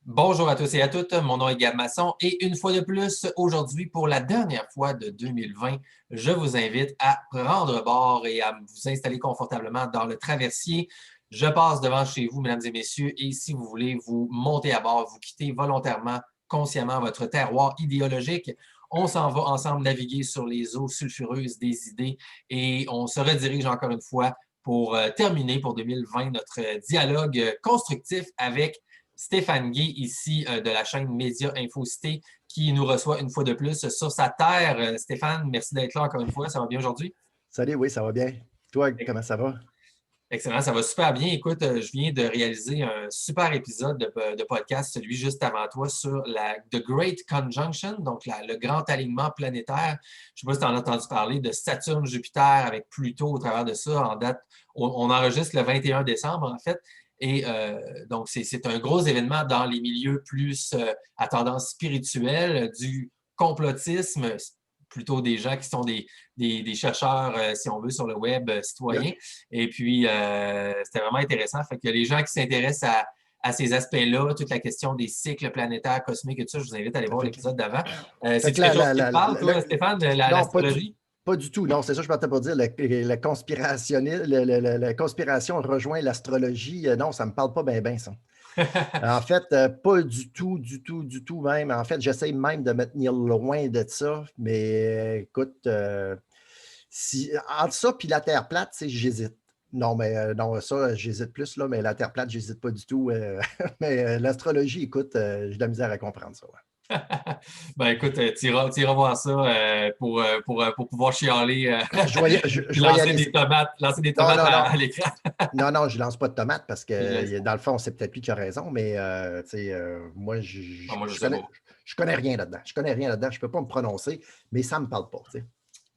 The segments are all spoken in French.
Bonjour à tous et à toutes, mon nom est Gab Masson et une fois de plus, aujourd'hui, pour la dernière fois de 2020, je vous invite à prendre bord et à vous installer confortablement dans le traversier. Je passe devant chez vous, mesdames et messieurs, et si vous voulez vous monter à bord, vous quitter volontairement, consciemment votre terroir idéologique, on s'en va ensemble naviguer sur les eaux sulfureuses des idées et on se redirige encore une fois pour terminer pour 2020 notre dialogue constructif avec Stéphane Guy, ici de la chaîne Média Infocité, qui nous reçoit une fois de plus sur sa terre. Stéphane, merci d'être là encore une fois. Ça va bien aujourd'hui? Salut, oui, ça va bien. Toi, comment ça va? Excellent, ça va super bien. Écoute, je viens de réaliser un super épisode de podcast, celui juste avant toi, sur la The Great Conjunction, donc le grand alignement planétaire. Je ne sais pas si tu en as entendu parler de Saturne-Jupiter avec Pluto au travers de ça. En date, on enregistre le 21 décembre, en fait. Et donc, c'est un gros événement dans les milieux plus à tendance spirituelle, du complotisme, plutôt des gens qui sont des chercheurs, si on veut, sur le web citoyens. Et puis, c'était vraiment intéressant. Fait que les gens qui s'intéressent à ces aspects-là, toute la question des cycles planétaires, cosmiques et tout ça, je vous invite à aller voir Fait que, l'épisode d'avant. fait C'est que quelque chose qui te parle, toi, Stéphane, de non, l'astrologie? pas du tout. Non, c'est ça que je partais pour dire. La la conspiration rejoint l'astrologie. Non, ça ne me parle pas bien, bien, ça. En fait, pas du tout, du tout, du tout même. En fait, j'essaie même de me tenir loin de ça. Mais écoute, entre ça et la Terre plate, j'hésite. Non, mais non, ça, j'hésite plus, là, mais la Terre plate, j'hésite pas du tout. Mais l'astrologie, écoute, j'ai de la misère à comprendre ça. Ouais. Ben écoute, tu iras voir ça pour pouvoir chialer, Je vais puis je vais y aller. lancer des Non, tomates non, non. à l'écran. Non, non, je lance pas de tomates parce Je que sais. dans le fond, c'est peut-être lui qui a raison, mais moi, Ah, moi, je sais pas. je connais rien là-dedans. Je connais rien là-dedans. Je peux pas me prononcer, mais ça me parle pas. Tu sais.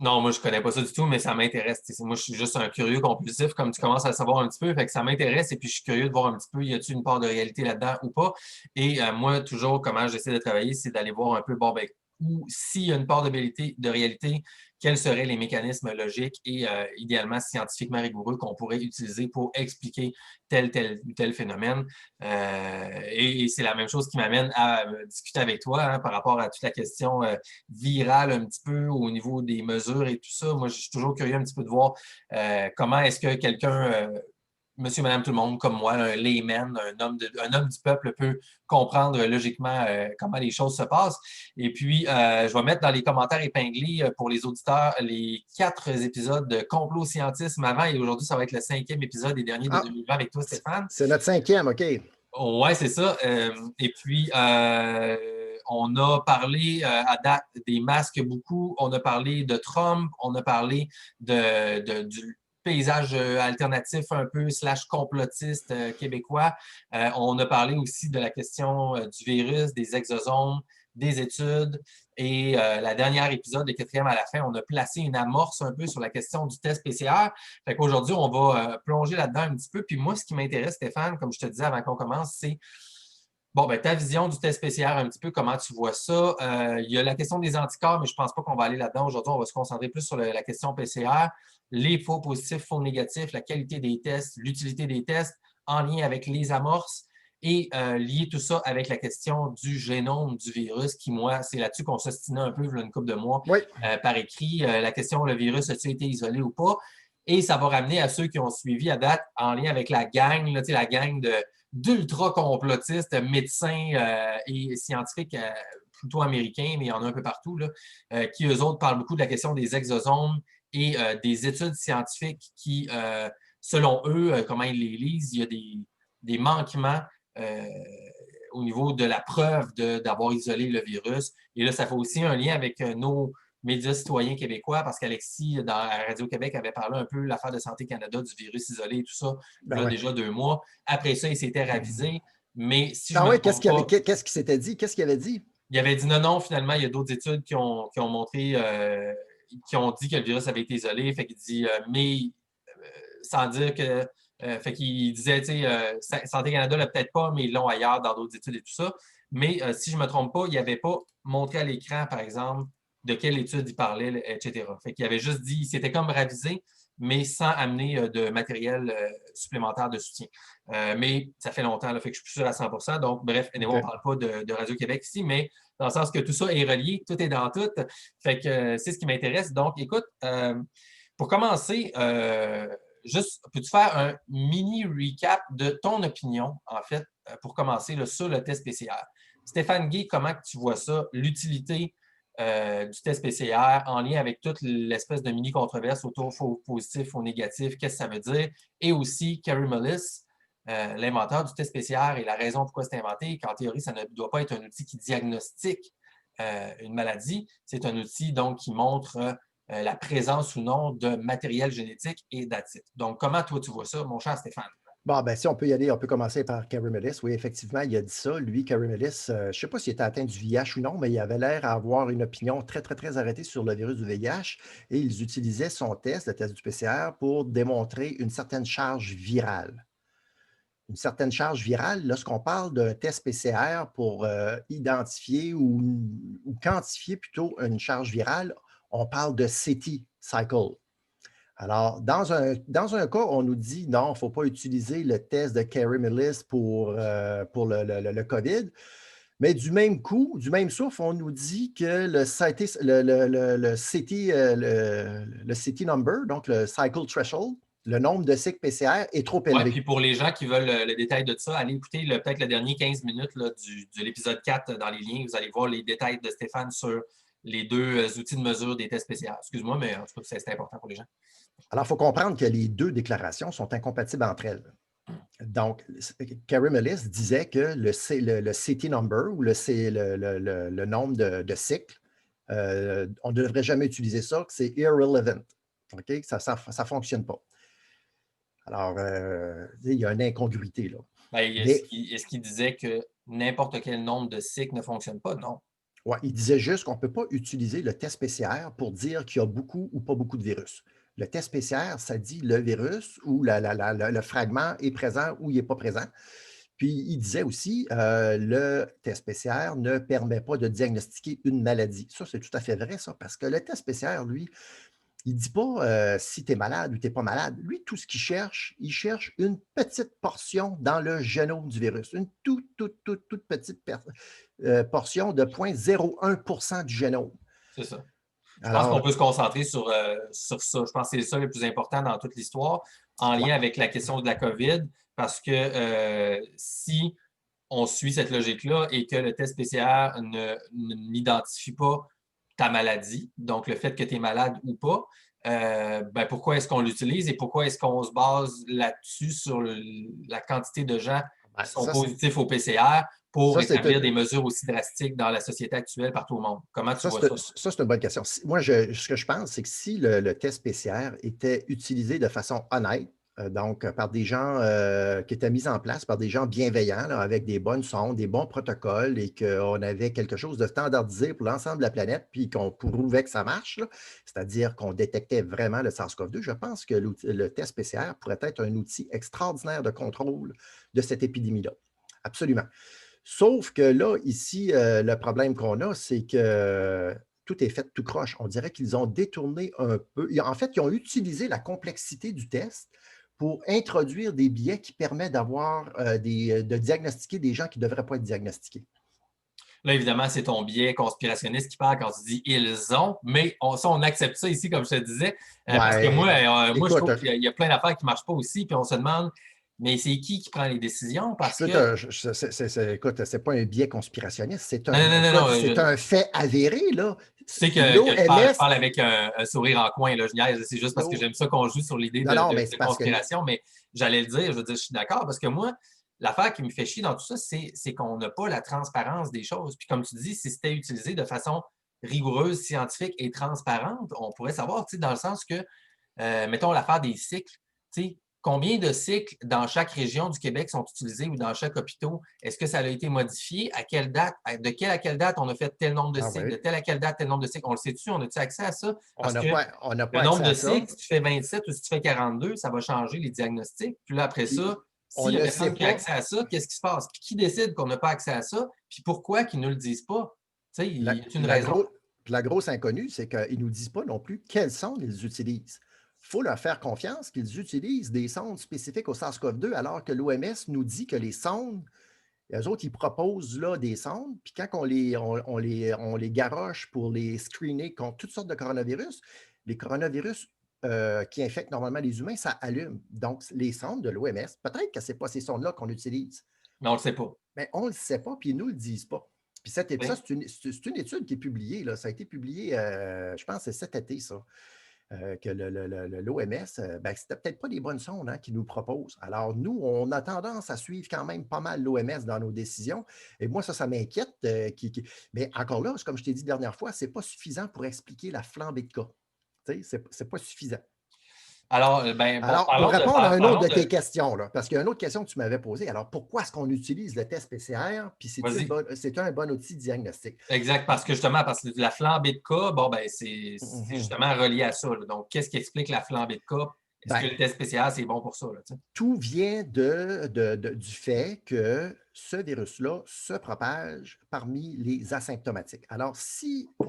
Non, moi, je connais pas ça du tout, mais ça m'intéresse. Moi, je suis juste un curieux compulsif, comme tu commences à le savoir un petit peu. Fait que ça m'intéresse et puis je suis curieux de voir un petit peu, y a-t-il une part de réalité là-dedans ou pas. Et moi, toujours, comment j'essaie de travailler, c'est d'aller voir un peu, bon, ben, ou s'il y a une part de réalité, quels seraient les mécanismes logiques et idéalement scientifiquement rigoureux qu'on pourrait utiliser pour expliquer tel ou tel phénomène. Et c'est la même chose qui m'amène à discuter avec toi hein, par rapport à toute la question virale un petit peu au niveau des mesures et tout ça. Moi, je suis toujours curieux un petit peu de voir comment est-ce que quelqu'un, monsieur, madame, tout le monde, comme moi, un layman, un homme du peuple peut comprendre logiquement comment les choses se passent. Et puis, je vais mettre dans les commentaires épinglés pour les auditeurs les 4 épisodes de Complot Scientisme avant et aujourd'hui, ça va être le 5e épisode et dernier de Ah, 2020 avec toi, Stéphane. c'est notre cinquième, OK. Ouais, c'est ça. Et puis, on a parlé à date des masques beaucoup. On a parlé de Trump. On a parlé du paysage alternatif un peu slash complotiste québécois. On a parlé aussi de la question du virus, des exosomes, des études. Et la dernière épisode, le 4e à la fin, on a placé une amorce un peu sur la question du test PCR. Fait qu'aujourd'hui, on va plonger là-dedans un petit peu. Puis moi, ce qui m'intéresse, Stéphane, comme je te disais avant qu'on commence, c'est bon, ben, ta vision du test PCR, un petit peu comment tu vois ça. Il y a la question des anticorps, mais je ne pense pas qu'on va aller là-dedans. Aujourd'hui, on va se concentrer plus sur la question PCR, les faux positifs, faux négatifs, la qualité des tests, l'utilité des tests en lien avec les amorces et lier tout ça avec la question du génome du virus, qui, moi, c'est là-dessus qu'on s'ostinait un peu il y a une couple de mois Oui. par écrit. La question, le virus a-t-il été isolé ou pas? Et ça va ramener à ceux qui ont suivi à date en lien avec la gang, là, la gang d'ultra-complotistes, médecins et scientifiques plutôt américains, mais il y en a un peu partout, là, qui, eux autres, parlent beaucoup de la question des exosomes et des études scientifiques qui, selon eux, comment ils les lisent, il y a des manquements euh, au niveau de la preuve d'avoir isolé le virus. Et là, ça fait aussi un lien avec nos médias citoyens québécois, parce qu'Alexis, dans Radio-Québec, avait parlé un peu de l'affaire de Santé Canada, du virus isolé et tout ça, Ben là, ouais. déjà 2 mois. Après ça, il s'était ravisé. Mais si je Ah ne me ouais, trompe pas, qu'est-ce qui s'était dit? Qu'est-ce qu'il avait dit? il avait dit non, non, finalement, il y a d'autres études qui ont montré, qui ont dit que le virus avait été isolé. Fait qu'il dit, mais sans dire que. Fait qu'il disait, tu sais, Santé Canada l'a peut-être pas, mais ils l'ont ailleurs dans d'autres études et tout ça. Mais si je ne me trompe pas, il n'avait pas montré à l'écran, par exemple, de quelle étude il parlait, etc. Fait qu'il avait juste dit, il s'était comme ravisé, mais sans amener de matériel supplémentaire de soutien. Mais ça fait longtemps, là, fait que je suis plus sûr à 100%. Donc, bref, on ne parle pas de Radio-Québec ici, mais dans le sens que tout ça est relié, tout est dans tout. Fait que c'est ce qui m'intéresse. Donc, écoute, pour commencer, juste, peux-tu faire un mini recap de ton opinion, en fait, pour commencer là, sur le test PCR? Stéphane Guy, comment tu vois ça, l'utilité du test PCR en lien avec toute l'espèce de mini-controverse autour faux positif, faux négatif, qu'est-ce que ça veut dire? Et aussi, Kerry Mullis, l'inventeur du test PCR et la raison pourquoi c'est inventé, qu'en théorie, ça ne doit pas être un outil qui diagnostique une maladie. C'est un outil donc qui montre la présence ou non de matériel génétique et d'acide. Donc, comment toi tu vois ça, mon cher Stéphane? Bon, ben si on peut y aller, on peut commencer par Kerry Mullis. Oui, effectivement, il a dit ça. Lui, Kerry Mullis, je ne sais pas s'il était atteint du VIH ou non, mais il avait l'air d'avoir une opinion très, très, très arrêtée sur le virus du VIH et ils utilisaient son test, le test du PCR, pour démontrer une certaine charge virale. Une certaine charge virale, lorsqu'on parle d'un test PCR pour identifier ou quantifier plutôt une charge virale, on parle de CT, cycle. Alors, dans un cas, on nous dit non, il ne faut pas utiliser le test de Kerry Mullis pour le COVID. Mais du même coup, du même souffle, on nous dit que le CT number, donc le cycle threshold, le nombre de cycles PCR est trop Oui, élevé. puis pour les gens qui veulent le détail de ça, allez écouter peut-être le dernier 15 minutes là, de l'épisode 4 dans les liens. Vous allez voir les détails de Stéphane sur les deux outils de mesure des tests PCR. Excuse-moi, mais en tout cas, c'est important pour les gens. Alors, il faut comprendre que les deux déclarations sont incompatibles entre elles. Donc, Kerry Mullis disait que le CT number ou le nombre de cycles, on ne devrait jamais utiliser ça, que c'est irrelevant. Okay? Ça ne fonctionne pas. Alors, il y a une incongruité là. Ben, est-ce qu'il disait que n'importe quel nombre de cycles ne fonctionne pas? Non. Ouais, il disait juste qu'on ne peut pas utiliser le test PCR pour dire qu'il y a beaucoup ou pas beaucoup de virus. Le test PCR, ça dit le virus ou le fragment est présent ou il n'est pas présent. Puis, il disait aussi le test PCR ne permet pas de diagnostiquer une maladie. Ça, c'est tout à fait vrai, ça, parce que le test PCR, lui, il ne dit pas si tu es malade ou tu n'es pas malade. Lui, tout ce qu'il cherche, il cherche une petite portion dans le génome du virus, une toute petite portion de 0,01% du génome. C'est ça. Je pense qu'on Alors, peut se concentrer sur ça. Je pense que c'est ça le plus important dans toute l'histoire, en lien avec la question de la COVID, parce que si on suit cette logique-là et que le test PCR n'identifie pas ta maladie, donc le fait que tu es malade ou pas, ben pourquoi est-ce qu'on l'utilise et pourquoi est-ce qu'on se base là-dessus sur la quantité de gens qui sont positifs au PCR pour établir des mesures aussi drastiques dans la société actuelle partout au monde? Comment tu vois ça? Ça, c'est une bonne question. Moi, ce que je pense, c'est que si le test PCR était utilisé de façon honnête, donc par des gens qui étaient mis en place, par des gens bienveillants, là, avec des bonnes sondes, des bons protocoles et qu'on avait quelque chose de standardisé pour l'ensemble de la planète, puis qu'on prouvait que ça marche, c'est-à-dire qu'on détectait vraiment le SARS-CoV-2, je pense que le test PCR pourrait être un outil extraordinaire de contrôle de cette épidémie-là. Absolument. Sauf que là, ici, le problème qu'on a, c'est que tout est fait tout croche. On dirait qu'ils ont détourné un peu. En fait, ils ont utilisé la complexité du test pour introduire des biais qui permettent de diagnostiquer des gens qui ne devraient pas être diagnostiqués. Là, évidemment, c'est ton biais conspirationniste qui parle quand tu dis ils ont, mais on accepte ça ici, comme je te disais, parce que moi, écoute, je trouve qu'il y a plein d'affaires qui ne marchent pas aussi, puis on se demande, mais c'est qui prend les décisions? Parce que. écoute, c'est pas un biais conspirationniste, c'est Non, non, non, non, un fait avéré, là. Tu sais que je parle avec un sourire en coin, là, je niaise, c'est juste parce que j'aime ça qu'on joue sur l'idée de conspiration, mais j'allais le dire, je veux dire, je suis d'accord, parce que moi, l'affaire qui me fait chier dans tout ça, c'est qu'on n'a pas la transparence des choses. Puis comme tu dis, si c'était utilisé de façon rigoureuse, scientifique et transparente, on pourrait savoir, tu sais, dans le sens que, mettons l'affaire des cycles, tu sais, combien de cycles dans chaque région du Québec sont utilisés ou dans chaque hôpital? Est-ce que ça a été modifié? À quelle date? De quelle à quelle date on a fait tel nombre de cycles? Oui. De telle à quelle date tel nombre de cycles? On le sait-tu? On a-tu accès à ça? Parce que on n'a pas le nombre accès de à ça. cycles, si tu fais 27 ou si tu fais 42, ça va changer les diagnostics. Puis là, après ça, s'il y a personne qui a accès à ça, qu'est-ce qui se passe? Puis qui décide qu'on n'a pas accès à ça? Puis pourquoi qu'ils ne nous le disent pas? Tu sais, il y a une raison. La grosse inconnue, c'est qu'ils ne nous disent pas non plus quels sons ils utilisent. faut leur faire confiance qu'ils utilisent des sondes spécifiques au SARS-CoV-2, alors que l'OMS nous dit que les sondes, eux autres, ils proposent là des sondes, puis quand on les garoche pour les screener contre toutes sortes de coronavirus, les coronavirus qui infectent normalement les humains, ça allume. Donc, les sondes de l'OMS, peut-être que ce n'est pas ces sondes-là qu'on utilise, Mais on le sait pas. mais on ne le sait pas, puis ils ne nous le disent pas. Puis ça, Oui. c'est une étude qui est publiée, là. Ça a été publié, je pense, que c'est cet été, ça, que l'OMS, ben, c'était peut-être pas des bonnes sondes hein, qu'ils nous proposent. Alors, nous, on a tendance à suivre quand même pas mal l'OMS dans nos décisions. Et moi, ça m'inquiète. Mais encore là, comme je t'ai dit la dernière fois, ce n'est pas suffisant pour expliquer la flambée de cas. Tu sais, ce n'est pas suffisant. Alors, ben, bon, Alors, pour parlons de, répondre à une autre parlons de de, tes questions, là, parce qu'il y a une autre question que tu m'avais posée. Alors, pourquoi est-ce qu'on utilise le test PCR? Puis, vas-y. c'est un bon outil diagnostic. Exact, parce que justement, parce que la flambée de cas, bon, ben, c'est Mhm. justement relié à ça, là. Donc, qu'est-ce qui explique la flambée de cas? Est-ce que Ben, le test spécial, c'est bon pour ça, là, tu sais? tout vient du fait que ce virus-là se propage parmi les asymptomatiques. Alors, si tu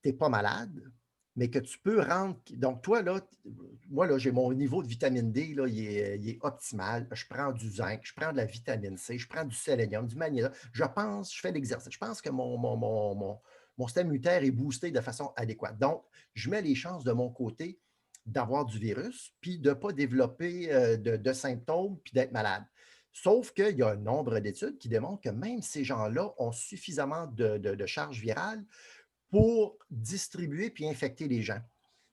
n'es pas malade, mais que tu peux rendre. Donc, toi, là, moi, là, j'ai mon niveau de vitamine D, là, il est optimal. Je prends du zinc, je prends de la vitamine C, je prends du sélénium, du magnésium. Je fais l'exercice. Je pense que mon système immunitaire est boosté de façon adéquate. Donc, je mets les chances de mon côté d'avoir du virus, puis de ne pas développer de symptômes, puis d'être malade. Sauf qu'il y a un nombre d'études qui démontrent que même ces gens-là ont suffisamment de charge virale pour distribuer puis infecter les gens.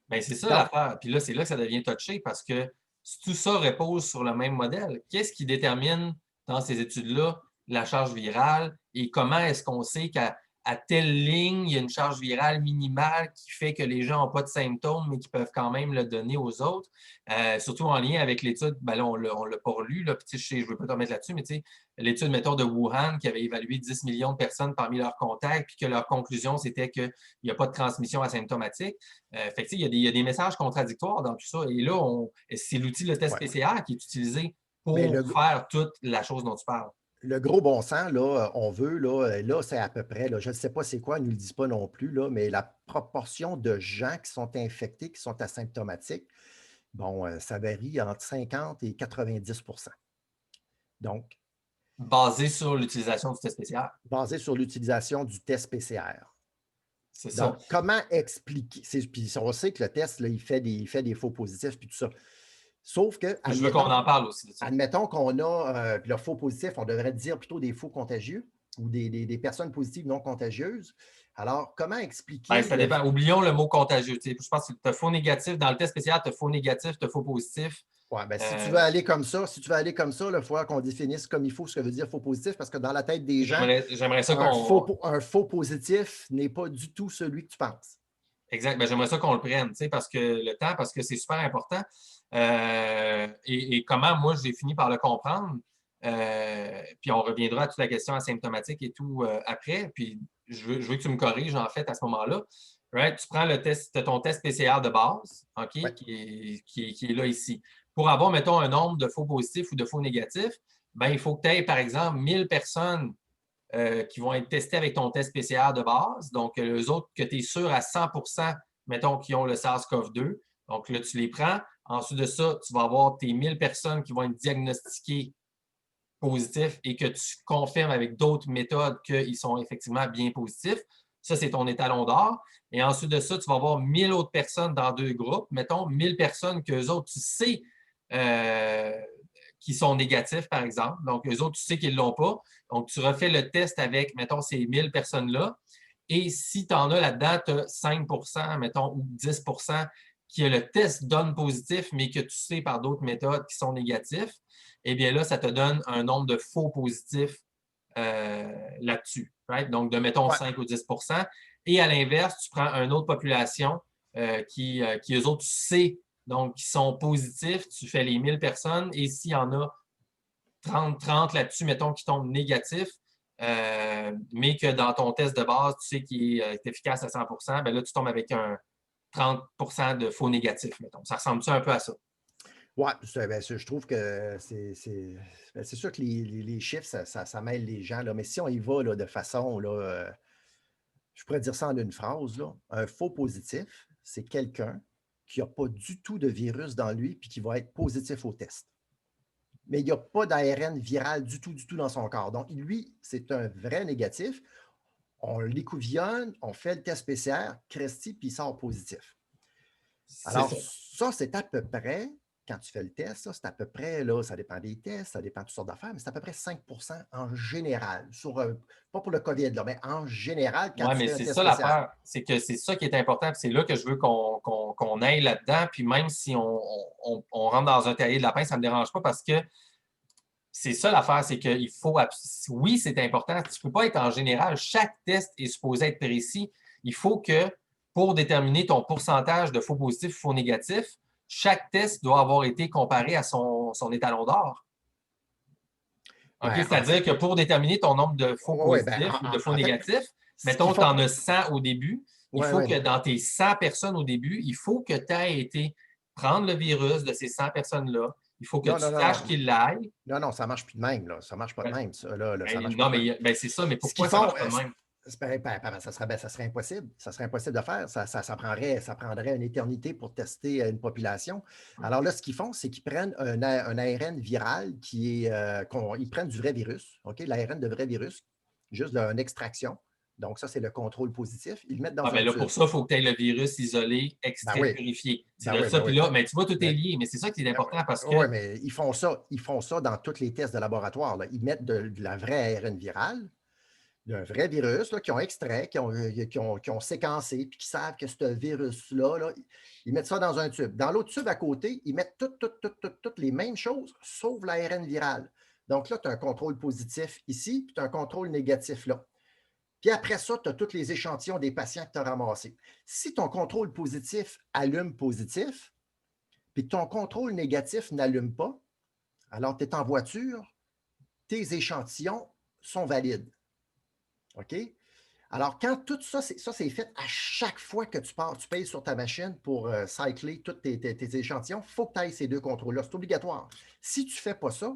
Bien, c'est ça Donc, l'affaire. Puis là, c'est là que ça devient touché parce que si tout ça repose sur le même modèle, qu'est-ce qui détermine dans ces études-là la charge virale et comment est-ce qu'on sait qu'à telle ligne, il y a une charge virale minimale qui fait que les gens n'ont pas de symptômes, mais qui peuvent quand même le donner aux autres? Surtout en lien avec l'étude, ben là, on ne l'a pas relu, là, puis, je ne veux pas te remettre là-dessus, mais l'étude, mettons, de Wuhan, qui avait évalué 10 millions de personnes parmi leurs contacts, puis que leur conclusion, c'était qu'il n'y a pas de transmission asymptomatique. Fait que, il y a des messages contradictoires dans tout ça. Et là, c'est l'outil, le test ouais. PCR, qui est utilisé Mais pour faire toute la chose dont tu parles. le gros bon sens, là, on veut, là c'est à peu près, là, je ne sais pas c'est quoi, ils ne nous le disent pas non plus, là, mais la proportion de gens qui sont infectés, qui sont asymptomatiques, bon, ça varie entre 50 et 90. Donc, Basé sur l'utilisation du test PCR. basé sur l'utilisation du test PCR. C'est ça. Donc, comment expliquer? Puis on sait que le test, là, il fait des faux positifs, puis tout ça. Sauf que, Je veux qu'on en parle aussi de ça. admettons qu'on a, puis le faux positif, on devrait dire plutôt des faux contagieux ou des personnes positives non contagieuses. Alors, comment Ben, expliquer ça dépend. Oublions le mot contagieux. Je pense que tu as faux négatif. Dans le test spécial, tu as faux négatif, tu as faux positif. Ouais, ben, si tu veux Euh, aller comme ça, il va falloir qu'on définisse comme il faut ce que veut dire faux positif, parce que dans la tête des gens, j'aimerais ça un qu'on. faux positif n'est pas du tout celui que tu penses. Exact. Ben, j'aimerais ça qu'on le prenne, parce que le temps, parce que c'est super important. Et comment moi j'ai fini par le comprendre. Puis on reviendra à toute la question asymptomatique et tout après. Puis je veux que tu me corriges en fait à ce moment-là. Right? Tu prends le test, ton test PCR de base, OK, Ouais. qui est là ici. Pour avoir, mettons, un nombre de faux positifs ou de faux négatifs, ben, il faut que tu aies, par exemple, 1000 personnes qui vont être testés avec ton test PCR de base. Donc, les autres que tu es sûr à 100 mettons, qui ont le SARS-CoV-2. Donc, là, tu les prends. Ensuite de ça, tu vas avoir tes 1000 personnes qui vont être diagnostiquées positifs et que tu confirmes avec d'autres méthodes qu'ils sont effectivement bien positifs. Ça, c'est ton étalon d'or. Et ensuite de ça, tu vas avoir 1000 autres personnes dans deux groupes. Mettons, 1000 personnes qu'eux autres, tu sais euh, qui sont négatifs, par exemple. Donc, eux autres, tu sais qu'ils ne l'ont pas. Donc, tu refais le test avec, mettons, ces 1000 personnes-là. Et si tu en as là-dedans, tu as 5 mettons, ou 10 qui le test donne positif, mais que tu sais par d'autres méthodes qui sont négatifs, eh bien là, ça te donne un nombre de faux positifs là-dessus. Right? Donc, de mettons Ouais. 5 ou 10 Et à l'inverse, tu prends une autre population qui, eux autres, tu sais, donc, qui sont positifs, tu fais les 1000 personnes, et s'il y en a 30 là-dessus, mettons, qui tombent négatifs, mais que dans ton test de base, tu sais qu'il est efficace à 100 bien là, tu tombes avec un 30 de faux négatifs, mettons. Ça ressemble-tu un peu à ça? Ouais, je trouve que c'est sûr que les chiffres, ça mêle les gens, là, mais si on y va là, de façon, là, je pourrais dire ça en une phrase, là, un faux positif, c'est quelqu'un qu'il n'y a pas du tout de virus dans lui puis qu'il va être positif au test. Mais il n'y a pas d'ARN viral du tout dans son corps. Donc, lui, c'est un vrai négatif. On l'écouvillonne, on fait le test PCR, Christy, puis il sort positif. C'est Alors, ça. ça, c'est à peu près, quand tu fais le test, ça, c'est à peu près, là, ça dépend des tests, ça dépend de toutes sortes d'affaires, mais c'est à peu près 5 en général, pas pour le COVID, là, mais en général, quand Oui, tu mais fais un c'est test ça PCR. l'affaire. C'est que c'est ça qui est important. Puis c'est là que je veux qu'on aille là-dedans. Puis même si on rentre dans un cahier de lapin, ça ne me dérange pas parce que c'est ça l'affaire, c'est qu'il faut. Oui, c'est important. Tu ne peux pas être en général. Chaque test est supposé être précis. Il faut que pour déterminer ton pourcentage de faux positifs ou faux négatifs, chaque test doit avoir été comparé à son étalon d'or. OK? Ben, en C'est-à-dire fait, que pour déterminer ton nombre de faux ouais, ben, positifs ou de faux en fait, négatifs, ce qu'ils mettons que tu font, en as 100 au début, il ouais, faut ouais, que mais dans tes 100 personnes au début, il faut que tu aies été prendre le virus de ces 100 personnes-là. Il faut que non, tu non, non, saches non, qu'il l'aille. non, non, ça ne marche plus de même, là. Ça ne marche pas de Ben, même, ça, là, ça ne marche pas non, de même. mais c'est ça, mais Ce qu'ils pourquoi ça ne font, marche pas de même? ça serait impossible. Ça serait impossible de faire. Ça prendrait une éternité pour tester une population. Alors là, ce qu'ils font, c'est qu'ils prennent un ARN viral ils prennent du vrai virus, OK? L'ARN de vrai virus, juste une extraction. Donc, ça, c'est le contrôle positif. Ils le mettent Ah, dans un ben là, pour tube. ça, il faut que tu aies le virus isolé, Ben extrait, oui, purifié. C'est ben de oui, ça. ben Puis oui. là, mais tu vois, tout est Mais, lié. Mais c'est ça qui est important parce que. oui, mais ils font ça dans tous les tests de laboratoire, là. Ils mettent de la vraie ARN virale, d'un vrai virus là, qui ont extrait, qui ont séquencé, puis qui savent que ce virus-là, là, ils mettent ça dans un tube. Dans l'autre tube à côté, ils mettent toutes les mêmes choses, sauf l'ARN viral. Donc là, tu as un contrôle positif ici, puis tu as un contrôle négatif là. Puis après ça, tu as tous les échantillons des patients que tu as ramassés. Si ton contrôle positif allume positif, puis que ton contrôle négatif n'allume pas, alors tu es en voiture, tes échantillons sont valides. OK? Alors, quand tout ça, c'est fait à chaque fois que tu pars, tu payes sur ta machine pour cycler tous tes échantillons, il faut que tu ailles ces deux contrôles-là. C'est obligatoire. Si tu ne fais pas ça,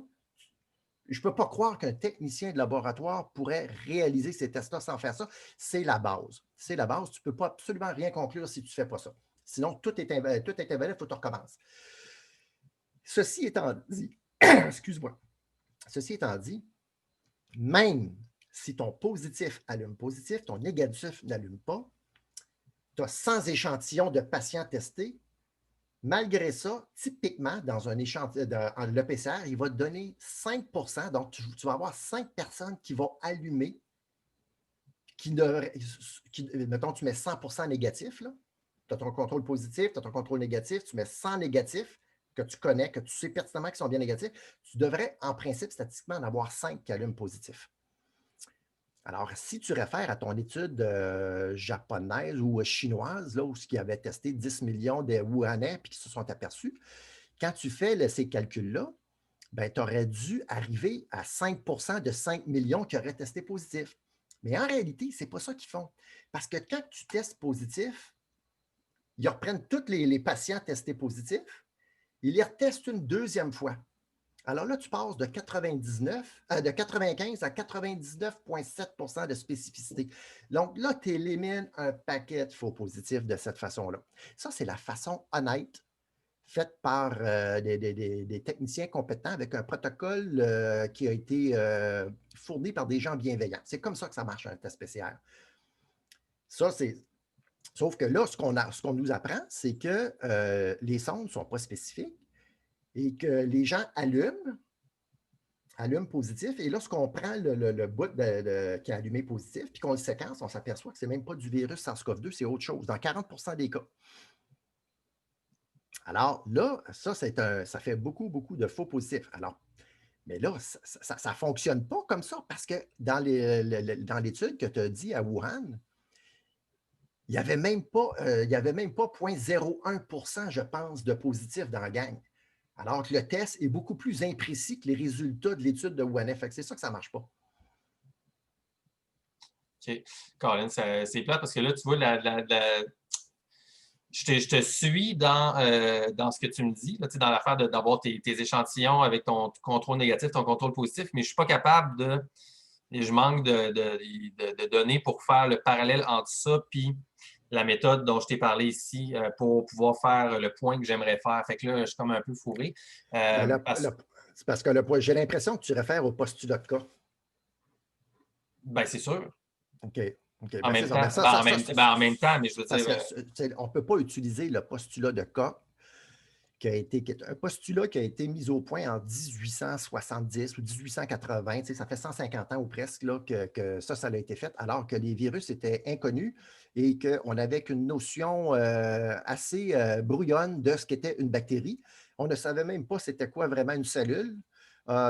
je ne peux pas croire qu'un technicien de laboratoire pourrait réaliser ces tests-là sans faire ça. C'est la base. C'est la base. Tu ne peux pas absolument rien conclure si tu ne fais pas ça. Sinon, tout est invalide, il faut que tu recommences. Ceci étant dit, excuse-moi, ceci étant dit, même si ton positif allume positif, ton négatif n'allume pas, tu as 100 échantillons de patients testés. Malgré ça, typiquement, dans un échantillon, dans le PCR, il va te donner 5 donc tu vas avoir 5 personnes qui vont allumer, mettons, tu mets 100 négatif, tu as ton contrôle positif, tu as ton contrôle négatif, tu mets 100 négatifs que tu connais, que tu sais pertinemment qu'ils sont bien négatifs, tu devrais, en principe, statistiquement, en avoir 5 qui allument positif. Alors, si tu réfères à ton étude japonaise ou chinoise, là, où ils avaient testé 10 millions de Wuhanais puis qui se sont aperçus, quand tu fais ces calculs-là, ben, tu aurais dû arriver à 5 de 5 millions qui auraient testé positif. Mais en réalité, ce n'est pas ça qu'ils font. Parce que quand tu testes positif, ils reprennent tous les patients testés positifs, ils les retestent une deuxième fois. Alors là, tu passes de 95 à 99,7 de spécificité. Donc là, tu élimines un paquet de faux positifs de cette façon-là. Ça, c'est la façon honnête faite par des techniciens compétents avec un protocole qui a été fourni par des gens bienveillants. C'est comme ça que ça marche un test PCR. Ça, c'est. Sauf que là, ce qu'on nous apprend, c'est que les sondes ne sont pas spécifiques et que les gens allument positif. Et lorsqu'on prend le bout qui est allumé positif, puis qu'on le séquence, on s'aperçoit que ce n'est même pas du virus SARS-CoV-2, c'est autre chose, dans 40 des cas. Alors là, ça fait beaucoup, beaucoup de faux positifs. Alors, mais là, ça ne fonctionne pas comme ça parce que dans l'étude que tu as dit à Wuhan, il n'y avait même pas 0,01 je pense, de positifs dans la gang. Alors que le test est beaucoup plus imprécis que les résultats de l'étude de Wuhan. C'est ça que ça ne marche pas. OK. Colin, c'est plate parce que là, tu vois, je te suis dans ce que tu me dis, là, dans l'affaire d'avoir tes échantillons avec ton contrôle négatif, ton contrôle positif, mais je ne suis pas capable je manque de données pour faire le parallèle entre ça puis la méthode dont je t'ai parlé ici pour pouvoir faire le point que j'aimerais faire. Fait que là, je suis comme un peu fourré. Ben, Parce c'est parce que j'ai l'impression que tu réfères au postulat de cas. ben, c'est sûr. OK. OK. En Ben, c'est même ça. Ben, temps. ça, ça, ça, En même temps, mais je veux parce dire. que on ne peut pas utiliser le postulat de cas qui est un postulat qui a été mis au point en 1870 ou 1880. Tu sais, ça fait 150 ans ou presque là, que ça a été fait, alors que les virus étaient inconnus et qu'on n'avait qu'une notion assez brouillonne de ce qu'était une bactérie. On ne savait même pas c'était quoi vraiment une cellule.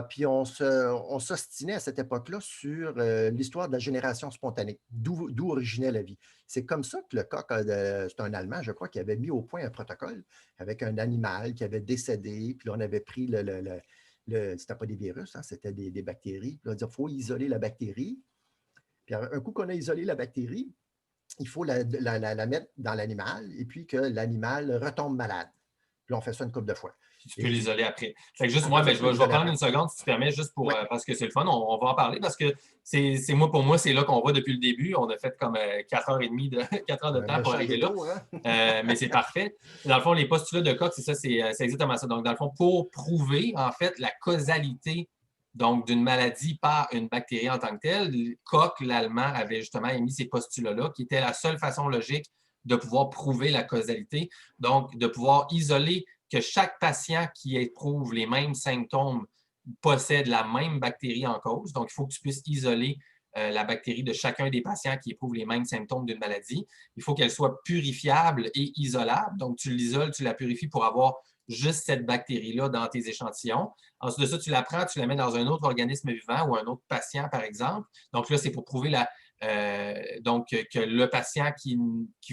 Puis on s'ostinait à cette époque-là sur l'histoire de la génération spontanée, d'où originait la vie. C'est comme ça que le Koch, c'est un Allemand, je crois, qui avait mis au point un protocole avec un animal qui avait décédé, puis là, on avait pris c'était pas des virus, hein, c'était des bactéries. Puis là, il faut isoler la bactérie. Puis un coup qu'on a isolé la bactérie, il faut la mettre dans l'animal et puis que l'animal retombe malade. Puis là, on fait ça une couple de fois. Puis tu peux Et l'isoler après. Fait que juste moi, après ça, ben, tu peux je vais l'isoler prendre après. une seconde, si tu permets, juste pour Oui, parce que c'est le fun. On va en parler parce que pour moi, c'est là qu'on voit depuis le début. On a fait comme 4 heures et demie 4 heures de un temps pour méchant arriver là. détour, hein? Mais c'est parfait. Dans le fond, les postulats de Koch, c'est ça, c'est exactement ça. Donc, dans le fond, pour prouver, en fait, la causalité donc d'une maladie par une bactérie en tant que telle, Koch, l'Allemand, avait justement émis ces postulats-là, qui étaient la seule façon logique de pouvoir prouver la causalité, donc de pouvoir isoler que chaque patient qui éprouve les mêmes symptômes possède la même bactérie en cause. Donc, il faut que tu puisses isoler la bactérie de chacun des patients qui éprouvent les mêmes symptômes d'une maladie. Il faut qu'elle soit purifiable et isolable. Donc, tu l'isoles, tu la purifies pour avoir juste cette bactérie-là dans tes échantillons. Ensuite de ça, tu la prends, tu la mets dans un autre organisme vivant ou un autre patient, par exemple. Donc là, c'est pour prouver donc, que le patient qui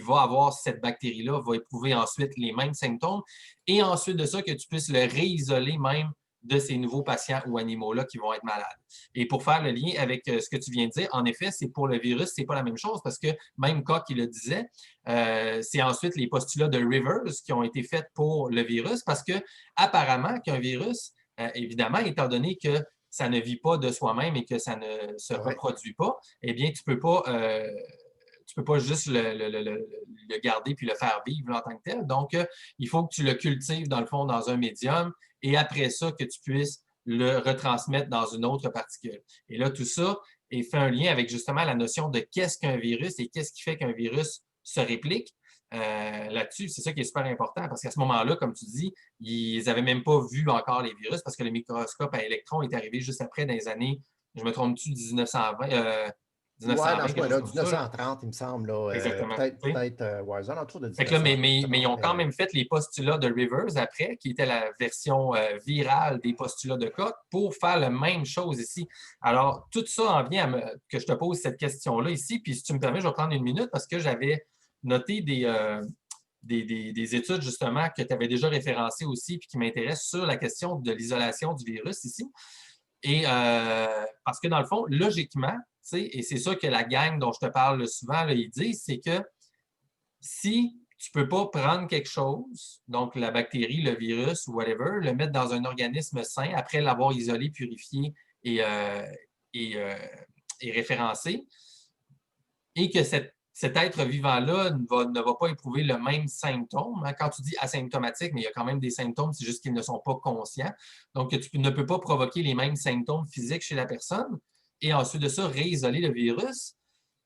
va avoir cette bactérie-là va éprouver ensuite les mêmes symptômes. Et ensuite de ça, que tu puisses le réisoler même de ces nouveaux patients ou animaux-là qui vont être malades. Et pour faire le lien avec ce que tu viens de dire, en effet, c'est pour le virus, c'est pas la même chose parce que même Koch, il le disait, c'est ensuite les postulats de Rivers qui ont été faits pour le virus parce que apparemment qu'un virus, évidemment, étant donné que ça ne vit pas de soi-même et que ça ne se Ouais. reproduit pas, eh bien, tu peux pas juste le garder puis le faire vivre en tant que tel. Donc, il faut que tu le cultives, dans le fond, dans un médium et après ça, que tu puisses le retransmettre dans une autre particule. Et là, tout ça fait un lien avec justement la notion de qu'est-ce qu'un virus et qu'est-ce qui fait qu'un virus se réplique. Là-dessus, c'est ça qui est super important parce qu'à ce moment-là, comme tu dis, ils n'avaient même pas vu encore les virus parce que le microscope à électrons est arrivé juste après dans les années, je me trompe-tu, 1920, Ouais, 1920, dans ce quelque chose coin-là, comme ça. 1930, il me semble. Là, Exactement. peut-être ouais, aux alentours de Fait que là, 1930. mais ils ont quand même fait les postulats de Rivers après, qui était la version virale des postulats de Koch, pour faire la même chose ici. Alors, tout ça en vient que je te pose cette question-là ici. Puis, si tu me permets, je vais prendre une minute parce que j'avais noté des études, justement, que tu avais déjà référencées aussi, puis qui m'intéressent sur la question de l'isolation du virus ici. Et parce que, dans le fond, logiquement, et c'est ça que la gang dont je te parle souvent, là, ils disent, c'est que si tu ne peux pas prendre quelque chose, donc la bactérie, le virus ou whatever, le mettre dans un organisme sain après l'avoir isolé, purifié et, et, euh, et référencé, et que cet être vivant-là ne va pas éprouver le même symptôme. Hein. Quand tu dis asymptomatique, mais il y a quand même des symptômes, c'est juste qu'ils ne sont pas conscients. Donc, tu ne peux pas provoquer les mêmes symptômes physiques chez la personne. Et ensuite de ça, réisoler le virus,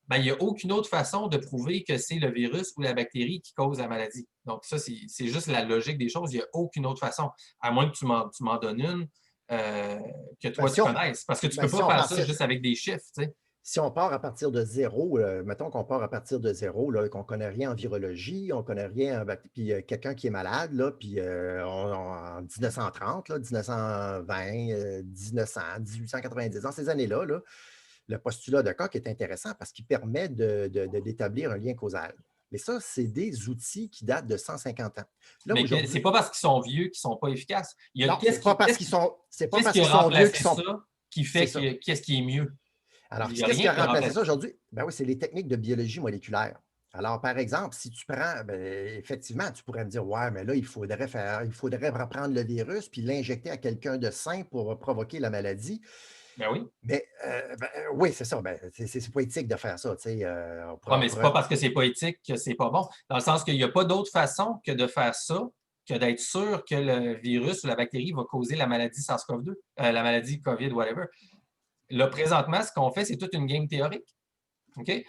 ben, il n'y a aucune autre façon de prouver que c'est le virus ou la bactérie qui cause la maladie. Donc, ça, c'est juste la logique des choses. Il n'y a aucune autre façon, à moins que tu m'en donnes une que Ben, toi, tu connaisses. Parce que tu ne peux si pas on faire part, ça juste avec des chiffres. Tu sais. si on part à partir de zéro, mettons qu'on part à partir de zéro, là, qu'on ne connaît rien en virologie, on ne connaît rien puis quelqu'un qui est malade, là, puis en 1930, là, 1920, 1900, 1890, dans ces années-là, là, le postulat de Koch est intéressant parce qu'il permet d'établir un lien causal. Mais ça, c'est des outils qui datent de 150 ans. Là, Mais c'est aujourd'hui, pas parce qu'ils sont vieux qu'ils sont pas efficaces. non, c'est pas parce qu'ils sont, c'est pas qu'est-ce parce qui qu'ils a sont vieux qu'ils remplacé sont. ça qui C'est fait ça. qu'est-ce qui est mieux? Alors, Il n'y a qu'est-ce qui rien a qui a remplacé remplacé ça ça. aujourd'hui? Ben oui, c'est les techniques de biologie moléculaire. Alors, par exemple, si tu prends, ben, effectivement, tu pourrais me dire, ouais, mais là, il faudrait reprendre le virus puis l'injecter à quelqu'un de sain pour provoquer la maladie. Ben oui. Mais oui, c'est ça. Ben, c'est pas éthique de faire ça. Ah, mais c'est pas parce que c'est pas éthique que c'est pas bon. Dans le sens qu'il n'y a pas d'autre façon que de faire ça que d'être sûr que le virus ou la bactérie va causer la maladie SARS-CoV-2, la maladie COVID, whatever. Là, présentement, ce qu'on fait, c'est toute une game théorique. OK?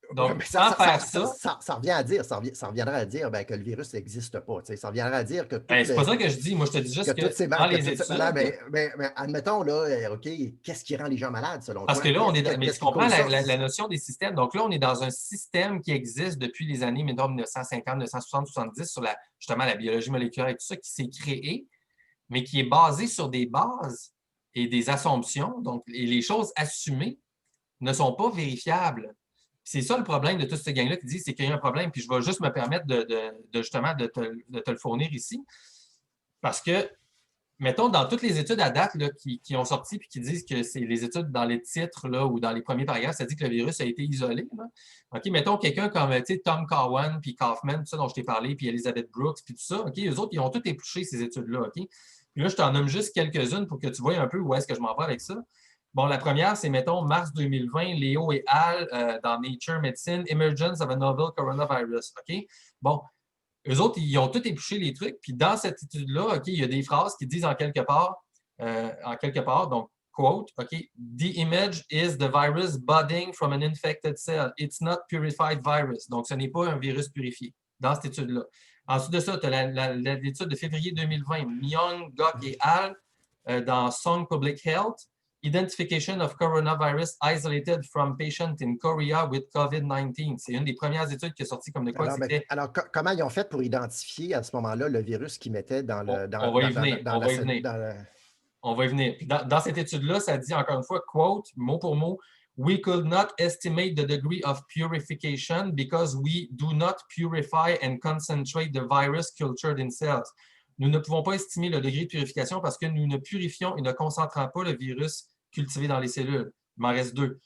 Ouais, Donc, mais sans faire ça, ça revient à dire, ça reviendrait à dire ben, que le virus n'existe pas. Ça reviendrait à dire que ben, c'est pas ça que je dis. Moi, je te dis que juste toutes que ces, dans que les toutes ces malades, études, mais admettons, là, OK, qu'est-ce qui rend les gens malades selon parce toi? que là, on est dans, mais tu Qu'est-ce qui comprends cause ça? la notion des systèmes. Donc là, on est dans un système qui existe depuis les années, mettons, 1950, 1960, 70, sur justement la biologie moléculaire et tout ça, qui s'est créé, mais qui est basé sur des bases et des assumptions. Donc, et les choses assumées ne sont pas vérifiables. C'est ça le problème de toute cette gang-là qui dit c'est qu'il y a un problème, puis je vais juste me permettre justement de te le fournir ici. Parce que mettons, dans toutes les études à date là, qui ont sorti puis qui disent que c'est les études dans les titres là, ou dans les premiers paragraphes, ça dit que le virus a été isolé. Là. OK, mettons quelqu'un comme Tom Cowan, puis Kaufman, tout ça dont je t'ai parlé, puis Elizabeth Brooks, puis tout ça. OK, eux autres, ils ont tous épluché ces études-là. OK? Puis là, je t'en nomme juste quelques-unes pour que tu vois un peu où est-ce que je m'en vais avec ça. Bon, la première, c'est, mettons, mars 2020, Léo et Al dans Nature Medicine, Emergence of a Novel Coronavirus. OK? Bon, eux autres, ils ont tout épluché les trucs. Puis dans cette étude-là, OK, il y a des phrases qui disent en quelque part, donc, quote, OK, The image is the virus budding from an infected cell. It's not purified virus. Donc, ce n'est pas un virus purifié dans cette étude-là. Ensuite de ça, tu as l'étude de février 2020, Myung, Gok et Al dans Song Public Health. Identification of coronavirus isolated from patient in Korea with COVID-19. C'est une des premières études qui est sortie comme de quoi c'était. Alors, comment ils ont fait pour identifier à ce moment-là le virus qu'ils mettaient dans le On va y venir. On va y venir. On va y venir. Puis dans cette étude-là, ça dit encore une fois, quote, mot pour mot, We could not estimate the degree of purification because we do not purify and concentrate the virus cultured in cells. Nous ne pouvons pas estimer le degré de purification parce que nous ne purifions et ne concentrons pas le virus cultivé dans les cellules. Il m'en reste deux.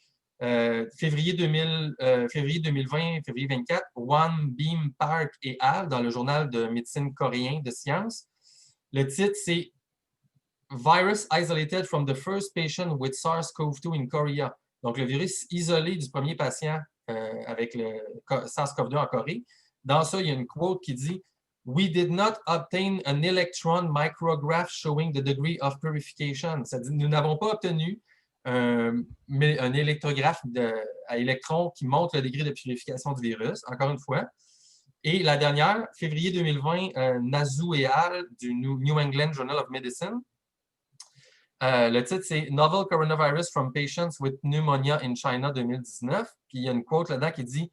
Février 2020, février 24, Wan Beam Park et al. Dans le journal de médecine coréen de sciences. Le titre, c'est Virus isolated from the first patient with SARS-CoV-2 in Korea. Donc, le virus isolé du premier patient avec le SARS-CoV-2 en Corée. Dans ça, il y a une quote qui dit We did not obtain an electron micrograph showing the degree of purification. Ça dit, nous n'avons pas obtenu un électrographe à électrons qui montre le degré de purification du virus, encore une fois. Et la dernière, février 2020, Nazu et al. Du New England Journal of Medicine. Le titre, c'est Novel Coronavirus from Patients with Pneumonia in China 2019. Puis il y a une quote là-dedans qui dit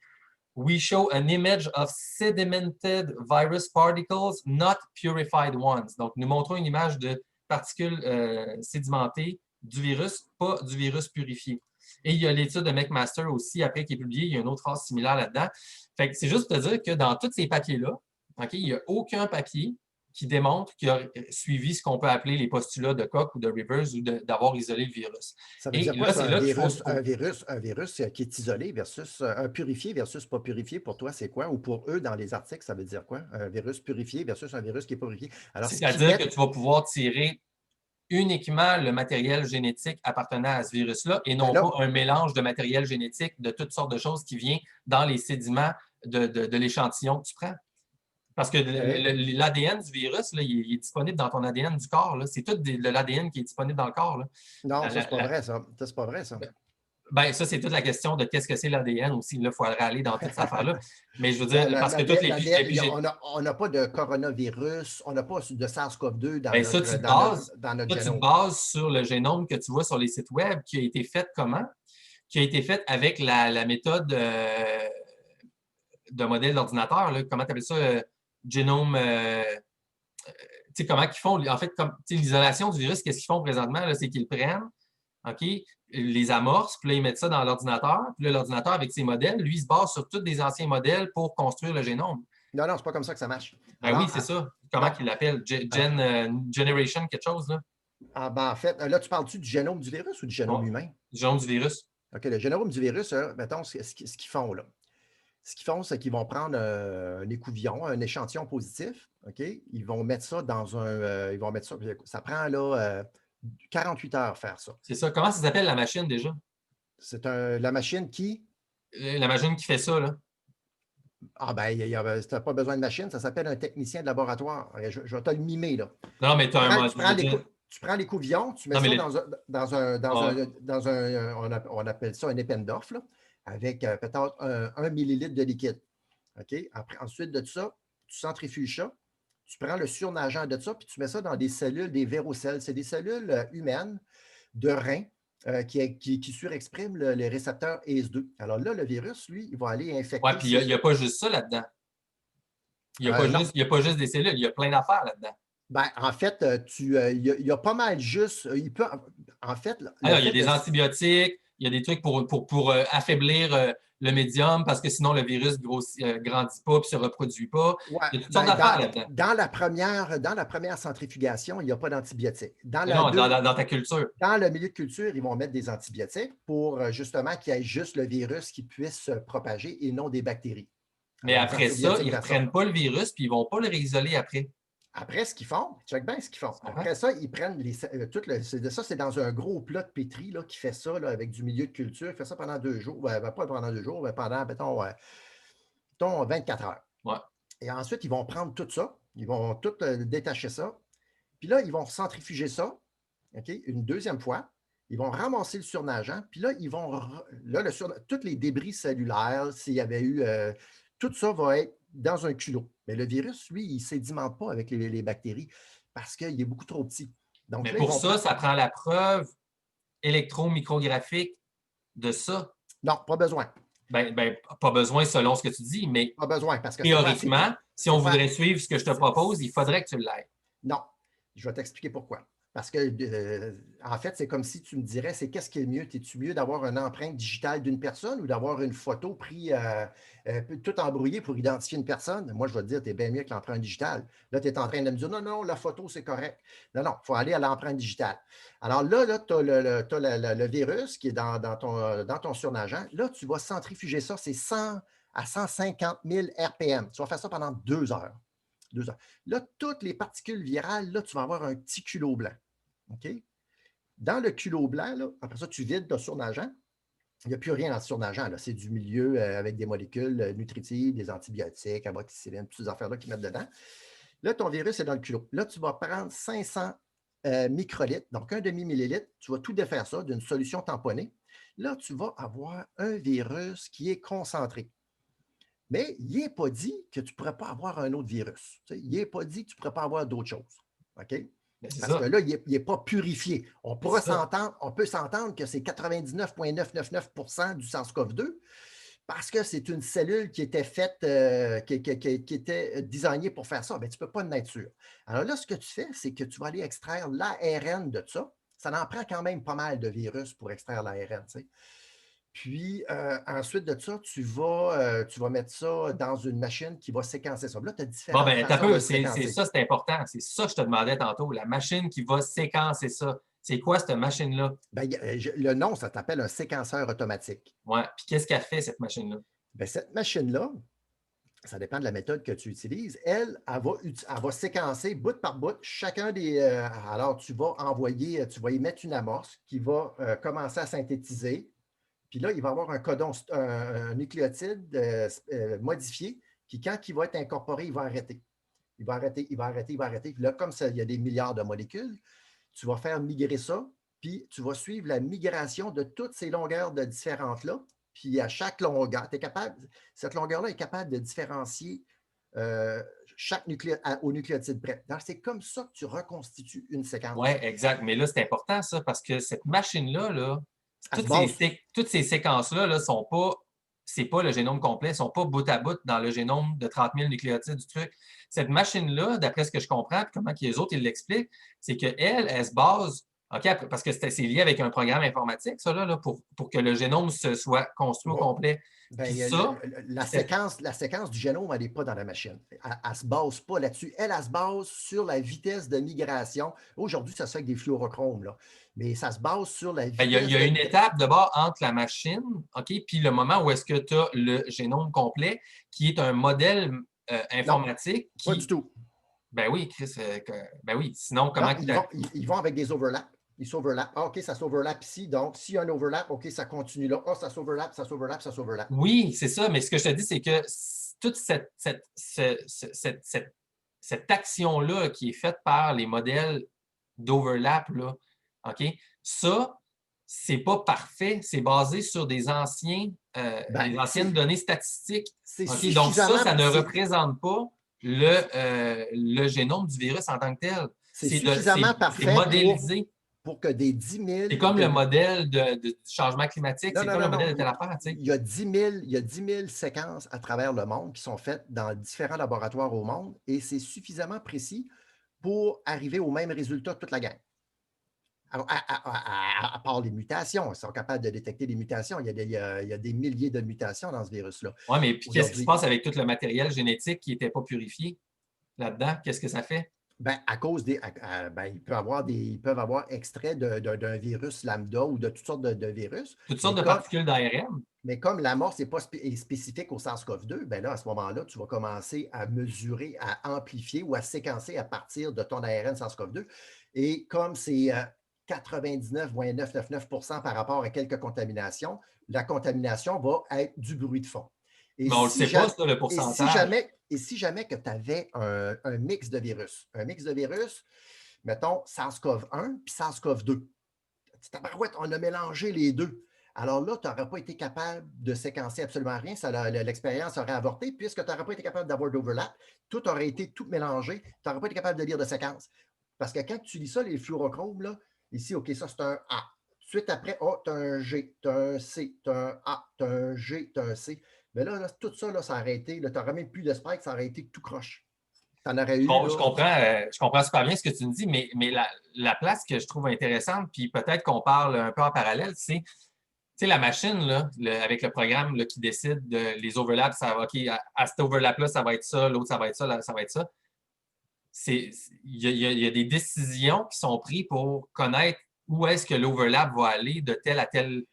We show an image of sedimented virus particles, not purified ones. Donc, nous montrons une image de particules sédimentées du virus, pas du virus purifié. Et il y a l'étude de McMaster aussi, après, qui est publiée. Il y a une autre phrase similaire là-dedans. Fait que c'est juste pour te dire que dans tous ces papiers-là, okay, il n'y a aucun papier qui démontre qu'il a suivi ce qu'on peut appeler les postulats de Koch ou de Rivers ou d'avoir isolé le virus. Ça veut dire quoi, ça, un virus qui est isolé versus un purifié versus pas purifié, pour toi, c'est quoi? Ou pour eux, dans les articles, ça veut dire quoi? Un virus purifié versus un virus qui est pas purifié. C'est-à-dire que tu vas pouvoir tirer uniquement le matériel génétique appartenant à ce virus-là et non pas un mélange de matériel génétique de toutes sortes de choses qui vient dans les sédiments de l'échantillon que tu prends. Parce que l'ADN du virus, là, il est disponible dans ton ADN du corps. C'est tout de l'ADN qui est disponible dans le corps. Là. Non, ça, c'est pas vrai, ça. Ça, c'est pas vrai, ça. Ben, ça, c'est toute la question de qu'est-ce que c'est l'ADN aussi. Il faudrait aller dans toute cette affaire-là. Mais je veux dire, parce que toutes les... On n'a pas de coronavirus, on n'a pas de SARS-CoV-2 dans, notre génome. Tu te bases sur le génome que tu vois sur les sites web qui a été fait comment? Qui a été fait avec la méthode de modèle d'ordinateur. Comment tu appelles ça? Génome... tu sais, comment ils font? En fait, l'isolation du virus, qu'est-ce qu'ils font présentement? C'est qu'ils le prennent, OK, les amorces, puis là, ils mettent ça dans l'ordinateur. Puis là, l'ordinateur, avec ses modèles, lui, il se base sur tous des anciens modèles pour construire le génome. Non, c'est pas comme ça que ça marche. Ben oui, c'est ça. Comment qu'ils l'appellent? Generation, quelque chose, là. En fait, là, tu parles-tu du génome du virus ou du génome humain? Du génome du virus. OK, le génome du virus, mettons, ce qu'ils font, là. Ce qu'ils font, c'est qu'ils vont prendre un écouvillon, un échantillon positif, OK? Ils vont mettre ça dans un... ils vont mettre ça... Ça prend, là... 48 heures faire ça. C'est ça. Comment ça s'appelle la machine déjà? C'est la machine qui... La machine qui fait ça, là. Ah ben, tu n'as pas besoin de machine, ça s'appelle un technicien de laboratoire. Je vais te le mimer, là. Non, mais tu as un mode. Tu prends les couvillons, tu mets Non, mais ça Ah. dans un, on appelle ça un Eppendorf, là, avec peut-être 1 millilitre de liquide. OK? Ensuite de ça, tu centrifuges ça, tu prends le surnageant de ça, puis tu mets ça dans des cellules, des vérocelles. C'est des cellules humaines de reins qui surexpriment les récepteurs ACE2. Alors là, le virus, lui, il va aller Ouais, infecter. puis il n'y a pas juste ça là-dedans. Il n'y a pas juste des cellules, il y a plein d'affaires là-dedans. Ben, en fait, il y a pas mal juste. En fait, il y a des antibiotiques, il y a des trucs pour affaiblir le médium parce que sinon le virus grandit pas et ne se reproduit pas. Ouais, Il y a toutes sortes d'affaires là-dedans. Dans la première centrifugation, il n'y a pas d'antibiotiques. Non, dans ta culture. Dans le milieu de culture, ils vont mettre des antibiotiques pour justement qu'il y ait juste le virus qui puisse se propager et non des bactéries. Mais alors, après ça, ils ne prennent pas le virus puis ils ne vont pas le réisoler après. Après, ce qu'ils font, check bien ce qu'ils font. Après ça, ils prennent c'est dans un gros plat de pétri là, qui fait ça là, avec du milieu de culture. Il fait ça pendant 2 jours. Pas pendant 2 jours, mais pendant, mettons, 24 heures. Ouais. Et ensuite, ils vont prendre tout ça. Ils vont tout détacher ça. Puis là, ils vont centrifuger ça, okay, une deuxième fois. Ils vont ramasser le surnageant. Puis là, ils vont. Là, tous les débris cellulaires, s'il y avait eu. Tout ça va être dans un culot. Mais le virus, lui, il ne sédimente pas avec les bactéries parce qu'il est beaucoup trop petit. Donc, mais là, pour ça, ça prend la preuve électromicrographique de ça. Non, pas besoin. Pas besoin selon ce que tu dis, mais pas besoin, parce que théoriquement, si on voudrait suivre ce que je te propose, il faudrait que tu l'aies. Non, je vais t'expliquer pourquoi. Parce que, en fait, c'est comme si tu me dirais, c'est qu'est-ce qui est le mieux? Es-tu mieux d'avoir une empreinte digitale d'une personne ou d'avoir une photo prise tout embrouillée pour identifier une personne? Moi, je vais te dire, tu es bien mieux que l'empreinte digitale. Là, tu es en train de me dire, non, non, la photo, c'est correct. Non, non, il faut aller à l'empreinte digitale. Alors là tu as le virus qui est dans ton surnageant. Là, tu vas centrifuger ça, c'est 100 à 150 000 RPM. Tu vas faire ça pendant 2 heures. 2 heures. Là, toutes les particules virales, là, tu vas avoir un petit culot blanc. OK? Dans le culot blanc, là, après ça, tu vides ton surnageant. Il n'y a plus rien dans le surnageant. C'est du milieu avec des molécules nutritives, des antibiotiques, amoxicilline, toutes ces affaires-là qu'ils mettent dedans. Là, ton virus est dans le culot. Là, tu vas prendre 500 microlitres, donc un demi-millilitre. Tu vas tout défaire ça d'une solution tamponnée. Là, tu vas avoir un virus qui est concentré. Mais il n'est pas dit que tu ne pourrais pas avoir un autre virus. Il n'est pas dit que tu ne pourrais pas avoir d'autres choses. OK? Parce que là, il n'est pas purifié. On peut s'entendre que c'est 99,999 % du SARS-CoV-2 parce que c'est une cellule qui était faite, qui était designée pour faire ça. Mais tu ne peux pas en être sûr. Alors là, ce que tu fais, c'est que tu vas aller extraire l'ARN de ça. Ça en prend quand même pas mal de virus pour extraire l'ARN. Puis, ensuite de ça, tu vas mettre ça dans une machine qui va séquencer ça. Là, tu as différentes façons de séquencer. C'est ça, c'est important. C'est ça que je te demandais tantôt. La machine qui va séquencer ça. C'est quoi cette machine-là? Le nom, ça s'appelle un séquenceur automatique. Oui. Puis, qu'est-ce qu'elle fait, cette machine-là? Cette machine-là, ça dépend de la méthode que tu utilises. Elle va séquencer bout par bout chacun des. Alors, tu vas y mettre une amorce qui va commencer à synthétiser. Puis là, il va y avoir un codon, un nucléotide modifié qui, quand il va être incorporé, il va arrêter. Il va arrêter. Puis là, comme ça, il y a des milliards de molécules, tu vas faire migrer ça, puis tu vas suivre la migration de toutes ces longueurs de différentes-là. Puis à chaque longueur, cette longueur-là est capable de différencier au nucléotide près. Donc, c'est comme ça que tu reconstitues une séquence. Oui, exact. Mais là, c'est important, ça, parce que cette machine-là, là, toutes ces séquences-là sont pas, c'est pas le génome complet, ne sont pas bout à bout dans le génome de 30 000 nucléotides du truc. Cette machine-là, d'après ce que je comprends, puis comment les autres ils l'expliquent, c'est qu'elle se base, OK, parce que c'est lié avec un programme informatique, ça, là, pour que le génome se soit construit au complet. La séquence du génome, elle n'est pas dans la machine. Elle ne se base pas là-dessus. Elle se base sur la vitesse de migration. Aujourd'hui, ça se fait avec des fluorochromes, là. Mais ça se base sur la vitesse. Il y a une étape d'abord entre la machine, OK, puis le moment où est-ce que tu as le génome complet, qui est un modèle informatique. Pas du tout. Ben oui, Chris. Ben oui. Sinon, comment ils vont avec des overlaps. Ils s'overlappent. Ah, OK, ça s'overlappe ici. Donc, s'il y a un overlap, OK, ça continue là. Ah, ça s'overlappe, ça s'overlappe, ça s'overlappe. Oui, c'est ça, mais ce que je te dis, c'est que toute cette action-là qui est faite par les modèles d'overlap, là, OK? Ça, c'est pas parfait, c'est basé sur des Ben, anciennes données statistiques. c'est OK? Donc ça, suffisamment, ça ne représente pas le génome du virus en tant que tel. c'est suffisamment C'est parfait modélisé. pour que des 10 000 C'est comme le de, modèle du changement climatique, non, c'est non, comme le non, non. modèle de telle affaire, tu sais. Il y a 10 000, il y a 10 000 séquences à travers le monde qui sont faites dans différents laboratoires au monde et c'est suffisamment précis pour arriver au même résultat toute la gang. À part les mutations, ils sont capables de détecter les mutations. Il y a des milliers de mutations dans ce virus-là. Oui, mais puis qu'est-ce qui se Aujourd'hui, passe avec tout le matériel génétique qui n'était pas purifié là-dedans? Qu'est-ce que ça fait? ben, à cause des. Ben, ils peuvent avoir extrait d'un virus lambda ou de toutes sortes de virus, Toutes sortes mais de comme, particules d'ARN? mais comme l'amorce n'est pas spécifique au SARS-CoV-2, ben là, à ce moment-là, tu vas commencer à mesurer, à amplifier ou à séquencer à partir de ton ARN SARS-CoV-2. Et comme c'est 99,999% par rapport à quelques contaminations, la contamination va être du bruit de fond. Et Mais on ne le si sait pas, jamais, ça, le pourcentage. et si jamais que tu avais un mix de virus, mettons SARS-CoV-1 puis SARS-CoV-2, tabarouette, on a mélangé les deux. Alors là, tu n'aurais pas été capable de séquencer absolument rien. L'expérience aurait avorté puisque tu n'aurais pas été capable d'avoir d'overlap. Tout aurait été tout mélangé. Tu n'aurais pas été capable de lire de séquence. Parce que quand tu lis ça, les fluorochromes, là, ici, OK, ça, c'est un A. Suite après, oh, tu as un G, tu as un C, tu as un A, tu as un G, tu as un C. Mais là, tout ça, là, ça aurait été, tu n'aurais même plus de spike, ça aurait été tout croche. Tu en aurais eu, là. Je comprends super bien ce que tu me dis, mais la place que je trouve intéressante, puis peut-être qu'on parle un peu en parallèle, c'est la machine, là, avec le programme là, qui décide les overlaps, ça va, OK, à cet overlap-là, ça va être ça, l'autre, ça va être ça, là, ça va être ça. Il y a des décisions qui sont prises pour connaître où est-ce que l'overlap va aller de telle à telle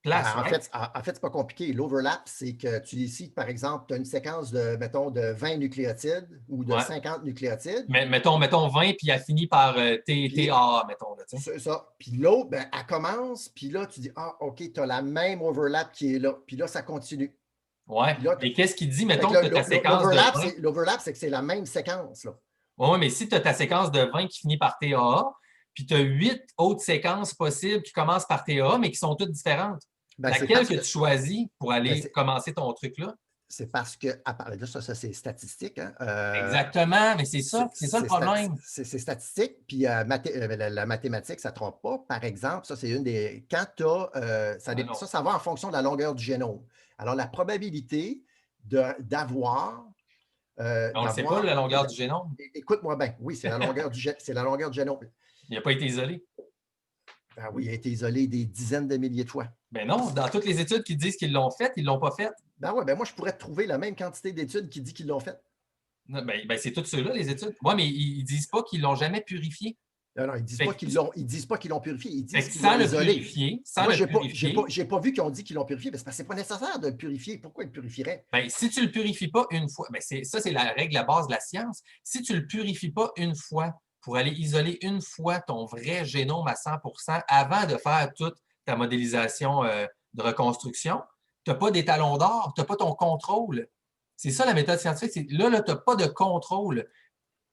place, En right? fait, c'est pas compliqué. L'overlap, c'est que tu décides, par exemple, tu as une séquence de, mettons, de 20 nucléotides ou de Ouais. 50 nucléotides. Mais, mettons 20, puis elle finit par Puis, TAA, mettons. Là, c'est ça. Puis l'autre, ben, elle commence, puis là, tu dis, ah, OK, tu as la même overlap qui est là. Puis là, ça continue. ouais. Puis là, Mais qu'est-ce qui dit, fait que mettons que tu as ta séquence de 20? l'overlap, c'est que c'est la même séquence, là. Oui, mais si tu as ta séquence de 20 qui finit par TAA, puis tu as 8 autres séquences possibles qui commencent par TAA, mais qui sont toutes différentes, Ben, laquelle que tu choisis pour ben, aller commencer ton truc là? c'est parce que, là, ça c'est statistique, hein? Exactement, mais c'est ça le problème. C'est statistique, puis la mathématique, ça ne trompe pas. Par exemple, ça, c'est une des. Quand tu as. Ah non. Ça va en fonction de la longueur du génome. Alors, la probabilité d'avoir. On ne sait pas la longueur du génome. Écoute-moi bien, oui, c'est la longueur du génome. Il n'a pas été isolé. Ben oui, il a été isolé des dizaines de milliers de fois. Ben non, dans toutes les études qui disent qu'ils l'ont fait, ils ne l'ont pas fait. Ben oui, ben moi, je pourrais te trouver la même quantité d'études qui dit qu'ils l'ont fait. Ben, c'est tous ceux-là, les études. Oui, mais ils ne disent pas qu'ils ne l'ont jamais purifié. Non, ils ne disent pas qu'ils l'ont purifié, ils disent qu'ils sans l'ont le isolé. purifier, Moi, je n'ai pas vu qu'ils ont dit qu'ils l'ont purifié, parce que ce n'est pas nécessaire de le purifier. Pourquoi ils le purifieraient? Ben, si tu ne le purifies pas une fois, ben ça, c'est la règle, la base de la science. Si tu ne le purifies pas une fois pour aller isoler une fois ton vrai génome à 100% avant de faire toute ta modélisation de reconstruction, tu n'as pas d'étalon d'or, tu n'as pas ton contrôle. C'est ça la méthode scientifique. Là, tu n'as pas de contrôle.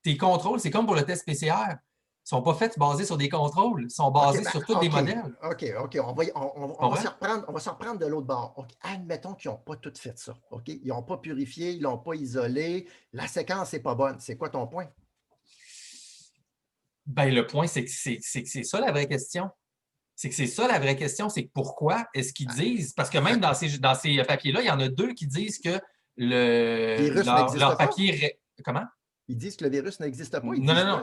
Tes contrôles, c'est comme pour le test PCR. Ils ne sont pas faits basés sur des contrôles, ils sont basés sur tous des modèles. OK. On va se reprendre de l'autre bord. Okay. Admettons qu'ils n'ont pas tout fait ça. OK? Ils n'ont pas purifié, ils ne l'ont pas isolé. La séquence n'est pas bonne. C'est quoi ton point? Ben, le point, c'est que c'est ça la vraie question. C'est que c'est ça la vraie question, c'est que pourquoi est-ce qu'ils disent, parce que même dans ces papiers-là, il y en a deux qui disent que leur papier. Comment? Ils disent que le virus n'existe pas. Non.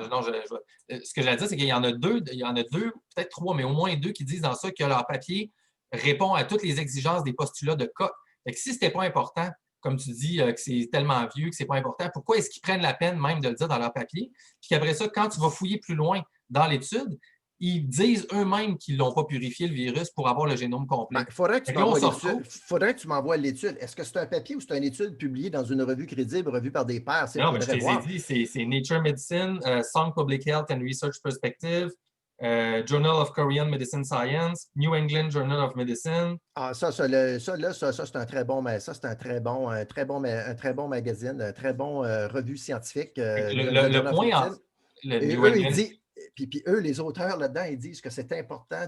Ce que j'allais dire, c'est qu'il y en a deux, peut-être trois, mais au moins deux qui disent dans ça que leur papier répond à toutes les exigences des postulats de Koch. Fait que si ce n'était pas important, comme tu dis, que c'est tellement vieux, que ce n'est pas important, pourquoi est-ce qu'ils prennent la peine même de le dire dans leur papier? Puis qu'après ça, quand tu vas fouiller plus loin dans l'étude, ils disent eux-mêmes qu'ils ne l'ont pas purifié, le virus, pour avoir le génome complet. Il faudrait que tu m'envoies l'étude. Est-ce que c'est un papier ou c'est une étude publiée dans une revue crédible, revue par des pairs? Non, mais je te l'ai dit, c'est Nature Medicine, Song Public Health and Research Perspective. Journal of Korean Medicine Science, New England Journal of Medicine. Ah, ça, c'est un très bon, mais ça, c'est un très bon magazine, un très bon revue scientifique, Le Journal of point, Medicine. le Et New eux, ils England. disent, puis eux, les auteurs là-dedans, ils disent que c'est important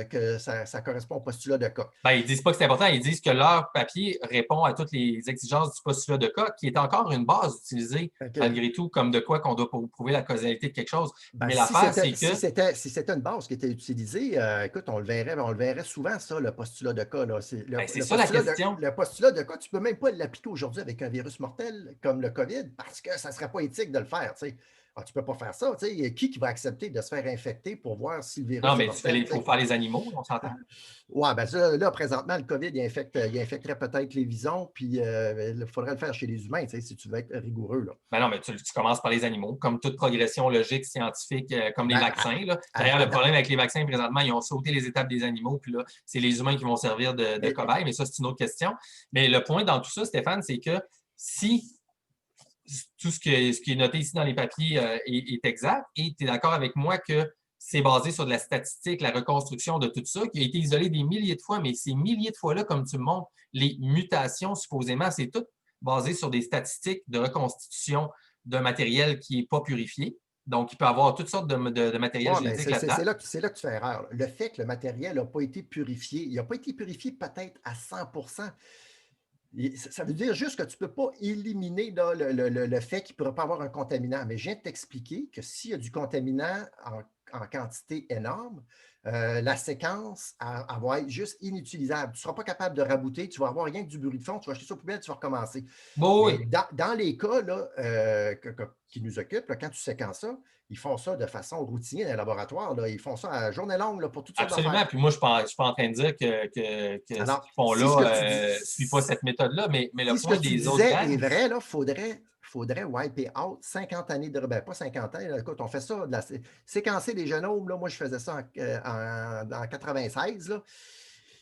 que ça correspond au postulat de cas. Ben, ils disent pas que c'est important, ils disent que leur papier répond à toutes les exigences du postulat de cas, qui est encore une base utilisée OK. malgré tout, comme de quoi qu'on doit prouver la causalité de quelque chose. Ben, Mais l'affaire, c'est que si c'était une base qui était utilisée, écoute, on le verrait souvent, ça, le postulat de cas. Là. ben, c'est ça la question. Le postulat de cas, tu ne peux même pas l'appliquer aujourd'hui avec un virus mortel comme le COVID parce que ça ne serait pas éthique de le faire. Tu sais. Ah, tu ne peux pas faire ça. Tu sais. Qui va accepter de se faire infecter pour voir si le Non, virus est mais mortel? il faut faire les animaux, on s'entend. Oui, ben là, présentement, le COVID, il infecterait peut-être les visons, puis il faudrait le faire chez les humains, tu sais, si tu veux être rigoureux. Là. Ben non, mais tu commences par les animaux, comme toute progression logique, scientifique, comme les Ben, vaccins. Là. D'ailleurs, le problème avec les vaccins, présentement, ils ont sauté les étapes des animaux, puis là, c'est les humains qui vont servir de cobayes, mais ça, c'est une autre question. Mais le point dans tout ça, Stéphane, c'est que si tout ce qui est noté ici dans les papiers est exact, et tu es d'accord avec moi que c'est basé sur de la statistique, la reconstruction de tout ça, qui a été isolé des milliers de fois, mais ces milliers de fois-là, comme tu me montres, les mutations, supposément, c'est tout basé sur des statistiques de reconstitution d'un matériel qui n'est pas purifié. Donc, il peut y avoir toutes sortes de matériel ouais, mais génétique là-dedans. c'est là que tu fais erreur. Le fait que le matériel n'a pas été purifié, il n'a pas été purifié peut-être à 100%. Ça veut dire juste que tu ne peux pas éliminer là, le fait qu'il ne pourrait pas avoir un contaminant. Mais je viens de t'expliquer que s'il y a du contaminant en quantité énorme, la séquence elle va être juste inutilisable. Tu ne seras pas capable de rabouter, tu vas avoir rien que du bruit de fond, tu vas jeter ça aux poubelles, tu vas recommencer. Bon, Mais oui, dans les cas là, qui nous occupent, là, quand tu séquences ça, ils font ça de façon routinière dans le laboratoire. Là. Ils font ça à journée longue là, pour toutes sortes absolument. d'affaires. Puis moi, je ne suis pas en train de dire que ce Alors, qu'ils font si ce que tu là dis, ne suit pas cette méthode-là, mais le si ce que point tu des autres disais est gangs, vrai, il faudrait wiper out 50 années de. Ben, pas 50 ans, là, écoute, on fait ça, séquencer les génomes. Là, moi, je faisais ça en 96. Là.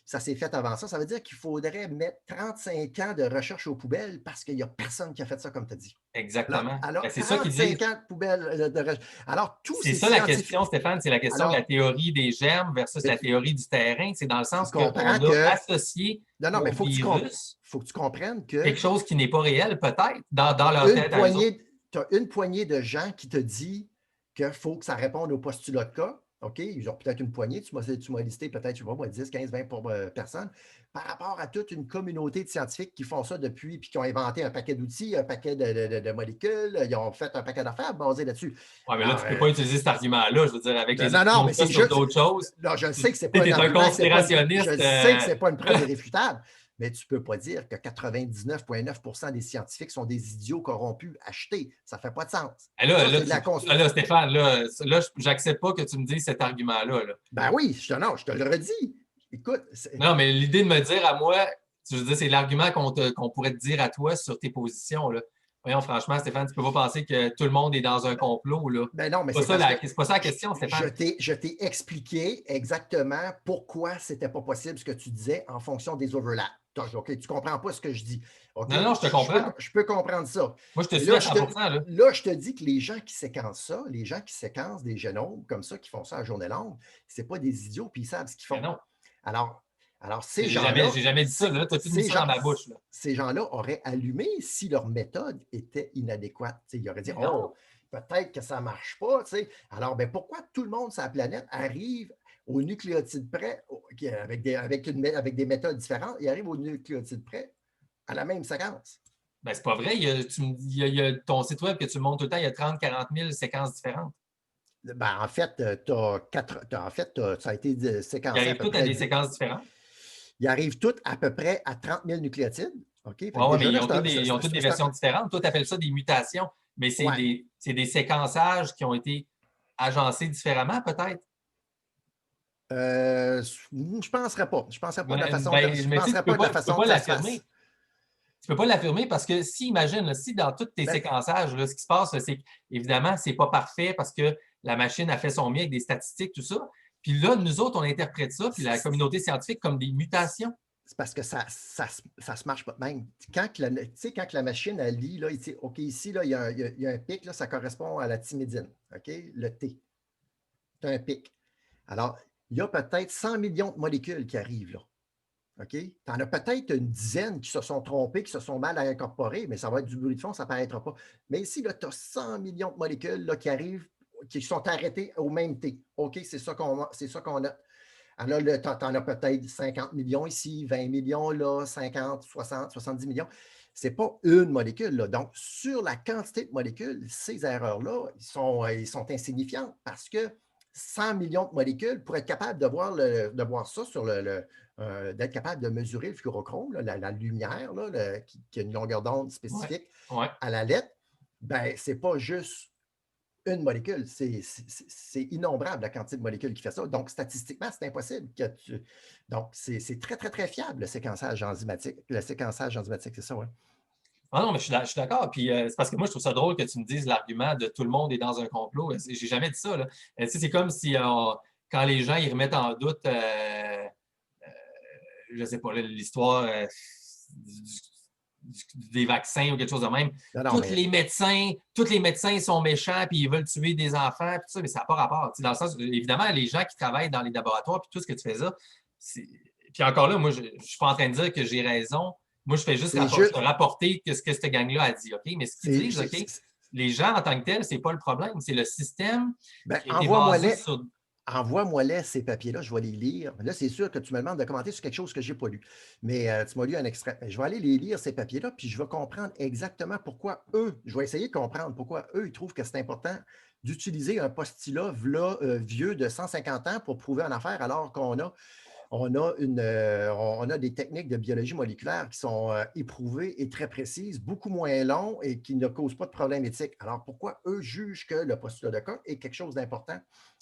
Ça s'est fait avant ça. Ça veut dire qu'il faudrait mettre 35 ans de recherche aux poubelles parce qu'il n'y a personne qui a fait ça, comme tu as dit. exactement. Ben, Alors c'est ça qu'ils 35 disent. ans de poubelles de recherche. Alors, tous C'est ces ça la scientifiques. question, Stéphane, c'est la question de la Alors, théorie des germes versus mais la théorie du terrain. C'est dans le tu sens qu'on comprends a que. associé Non, non, mais au il virus faut que tu comprennes que quelque chose qui n'est pas réel, peut-être, tu dans leur as tête à eux autres. une poignée de gens qui te dit qu'il faut que ça réponde au postulat de cas. OK? Ils ont peut-être une poignée, tu m'as listé peut-être, je ne sais pas, moi, 10, 15, 20 personnes, par rapport à toute une communauté de scientifiques qui font ça depuis, puis qui ont inventé un paquet d'outils, un paquet de molécules, ils ont fait un paquet d'affaires basées là-dessus. Ouais, mais là, Alors, tu ne peux pas utiliser cet argument-là, je veux dire, avec les non, non, opinions mais que tu as c'est sur juste. d'autres choses. Non, je Tu sais que ce n'est pas un es un argument, je conspirationniste. sais que ce n'est pas une preuve irréfutable, mais tu ne peux pas dire que 99,9% des scientifiques sont des idiots corrompus achetés. Ça ne fait pas de sens. Ça, c'est de la Là, Stéphane, là, j'accepte pas que tu me dises cet argument-là. Là. Ben oui, non, je te le redis. Écoute, Non, mais l'idée de me dire à moi, je veux dire, c'est l'argument qu'on pourrait te dire à toi sur tes positions. Là. Voyons, franchement, Stéphane, tu ne peux pas penser que tout le monde est dans un complot. Là. ben non, mais C'est c'est parce que pas ça la question, je Stéphane. je t'ai expliqué exactement pourquoi ce n'était pas possible ce que tu disais en fonction des overlaps. OK, tu ne comprends pas ce que je dis. OK? Non, non, je te comprends. Je peux comprendre ça. Moi, je te Mais suis à 100%. Là. là, je te dis que les gens qui séquencent ça, les gens qui séquencent des génomes comme ça, qui font ça à journée longue, ce pas des idiots, puis ils savent ce qu'ils Mais font. non, Alors, ces gens-là, j'ai jamais dit ça. Là. Tu as tout mis ça dans ma bouche. Là. ces gens-là auraient allumé si leur méthode était inadéquate. T'sais, ils auraient dit, Mais oh, non. peut-être que ça ne marche pas. T'sais. Alors, ben, pourquoi tout le monde sur la planète arrive au nucléotide près, avec des méthodes différentes, il arrive au nucléotide près à la même séquence? Ben, c'est pas vrai. Il y a ton site web que tu montres tout le temps, il y a 30-40 000 séquences différentes. Ben, en fait, ça a été Ils séquencé à arrivent peu toutes à près. des séquences différentes. Ils arrivent toutes à peu près à 30 000 nucléotides. OK? Fait Oui, que ouais, déjà, mais là, ils ont toutes des versions différentes. Toi, tu appelles ça des mutations, mais ouais. c'est des séquençages qui ont été agencés différemment, peut-être. Je ne penserais pas. Je ne penserais pas de la Ben, façon, mais tu pas de la peux façon pas que ça se fasse. l'affirmer. Tu peux pas l'affirmer parce que si, imagine, là, si dans tous tes Ben, séquençages, là, ce qui se passe, c'est qu'évidemment, ce n'est pas parfait parce que la machine a fait son mieux avec des statistiques, tout ça. Puis là, nous autres, on interprète ça, puis la communauté scientifique, comme des mutations. c'est parce que ça se marche pas de même. Quand la machine, elle lit, là, OK, ici, là, il y a un pic, là, ça correspond à la thymidine. OK? Le T. C'est un pic. Alors, il y a peut-être 100 millions de molécules qui arrivent là. OK? Tu en as peut-être une dizaine qui se sont trompées, qui se sont mal incorporées, mais ça va être du bruit de fond, ça ne paraîtra pas. Mais ici, tu as 100 millions de molécules là, qui arrivent, qui sont arrêtées au même T. OK? C'est ça qu'on a. Alors là, tu en as peut-être 50 millions ici, 20 millions là, 50, 60, 70 millions. Ce n'est pas une molécule. Là. Donc, sur la quantité de molécules, ces erreurs-là, ils sont insignifiantes parce que 100 millions de molécules, pour être capable de voir ça sur d'être capable de mesurer le fluorochrome, là, la lumière là, qui a une longueur d'onde Ouais, spécifique ouais. à la lettre, ben, ce n'est pas juste une molécule, c'est innombrable la quantité de molécules qui fait ça. Donc, statistiquement, c'est impossible que tu. Donc, c'est très, très, très fiable, le séquençage enzymatique. Le séquençage enzymatique, c'est ça, oui. Ah non, mais je suis d'accord. Puis c'est parce que moi, je trouve ça drôle que tu me dises l'argument de tout le monde est dans un complot. J'ai jamais dit ça. Là. Tu sais, c'est comme si quand les gens ils remettent en doute, je sais pas, l'histoire des vaccins ou quelque chose de même. Non, non, mais Tous les médecins sont méchants puis ils veulent tuer des enfants, puis tout ça, mais ça n'a pas rapport. Dans le sens, évidemment, les gens qui travaillent dans les laboratoires puis tout ce que tu fais ça, puis encore là, moi, je ne suis pas en train de dire que j'ai raison. Moi, je fais juste c'est juste. rapporter ce que cette gang-là a dit, OK? Mais ce qu'ils c'est- disent, c'est- OK, c'est- les gens en tant que tels, c'est pas le problème. C'est le système Ben, qui a été basé sur. envoie-moi-les ces papiers-là, je vais les lire. Là, c'est sûr que tu me demandes de commenter sur quelque chose que je n'ai pas lu. Mais tu m'as lu un extrait. Ben, je vais aller les lire, ces papiers-là, puis je vais comprendre exactement pourquoi eux, je vais essayer de comprendre pourquoi eux, ils trouvent que c'est important d'utiliser un postulat vieux de 150 ans pour prouver une affaire, alors on a des techniques de biologie moléculaire qui sont éprouvées et très précises, beaucoup moins longs et qui ne causent pas de problème éthique. Alors, pourquoi eux jugent que le postulat de cas est quelque chose d'important?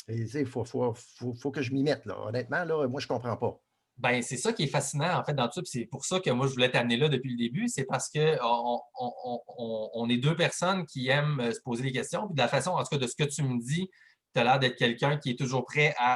Et il faut que je m'y mette. Là. Honnêtement, là, moi, je ne comprends pas. Ben, c'est ça qui est fascinant, en fait, dans tout ça. Puis c'est pour ça que moi, je voulais t'amener là depuis le début. C'est parce que on est deux personnes qui aiment se poser des questions. Puis de la façon, en tout cas, de ce que tu me dis, tu as l'air d'être quelqu'un qui est toujours prêt à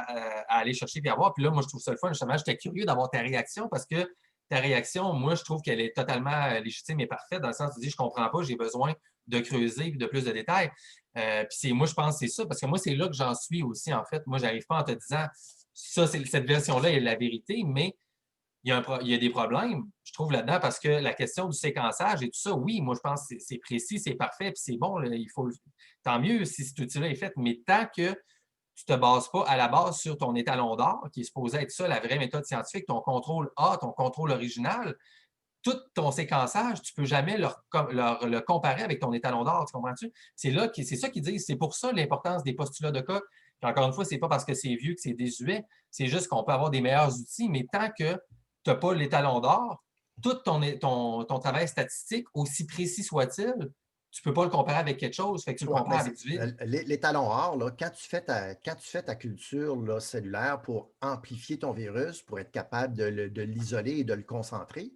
aller chercher et à voir. Puis là, moi, je trouve ça le fun. Justement, j'étais curieux d'avoir ta réaction parce que ta réaction, moi, je trouve qu'elle est totalement légitime et parfaite dans le sens où tu dis, je ne comprends pas, j'ai besoin de creuser et de plus de détails. Moi, je pense que c'est ça, parce que moi, c'est là que j'en suis aussi, en fait. Moi, je n'arrive pas en te disant, ça, cette version-là est la vérité, mais il y a des problèmes, je trouve, là-dedans, parce que la question du séquençage et tout ça, oui, moi, je pense que c'est précis, c'est parfait, puis c'est bon, là, tant mieux si cet outil-là est fait, mais tant que tu ne te bases pas à la base sur ton étalon d'or, qui est supposé être ça, la vraie méthode scientifique, ton contrôle A, ton contrôle original, tout ton séquençage, tu ne peux jamais le comparer avec ton étalon d'or, tu comprends-tu? C'est ça qu'ils disent. C'est pour ça l'importance des postulats de Koch. Puis encore une fois, ce n'est pas parce que c'est vieux que c'est désuet, c'est juste qu'on peut avoir des meilleurs outils, mais tant que tu n'as pas l'étalon d'or, tout ton travail statistique, aussi précis soit-il, tu ne peux pas le comparer avec quelque chose, fait que tu le Ouais, mais compares avec du vide. les talons rares, là, quand tu fais ta culture là, cellulaire pour amplifier ton virus, pour être capable de l'isoler et de le concentrer,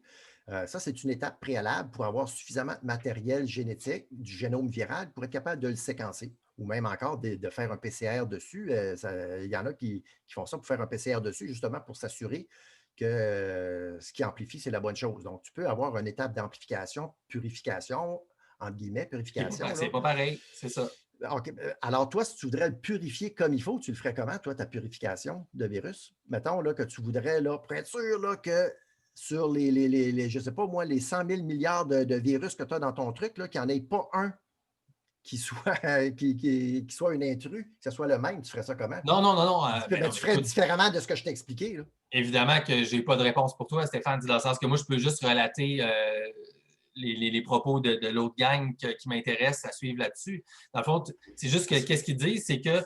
ça, c'est une étape préalable pour avoir suffisamment de matériel génétique du génome viral pour être capable de le séquencer. Ou même encore de faire un PCR dessus. Il y en a qui font ça pour faire un PCR dessus, justement pour s'assurer que ce qui amplifie, c'est la bonne chose. Donc, tu peux avoir une étape d'amplification, purification, entre guillemets, purification, C'est là. pas pareil, c'est ça. OK. Alors, toi, si tu voudrais le purifier comme il faut, tu le ferais comment, toi, ta purification de virus? Mettons là, que tu voudrais, là, pour être sûr là, que sur je ne sais pas moi, les 100 000 milliards de virus que tu as dans ton truc, là, qu'il n'y en ait pas un qui soit, qui soit un intrus, que ce soit le même, tu ferais ça comment? Non, non, non, non. Ben Ben, non, tu mais ferais écoute, différemment de ce que je t'ai expliqué. Là. évidemment que j'ai pas de réponse pour toi, Stéphane, dans le sens que moi, je peux juste relater les propos de l'autre gang qui m'intéresse à suivre là-dessus. Dans le fond, c'est juste que qu'est-ce qu'ils disent, c'est que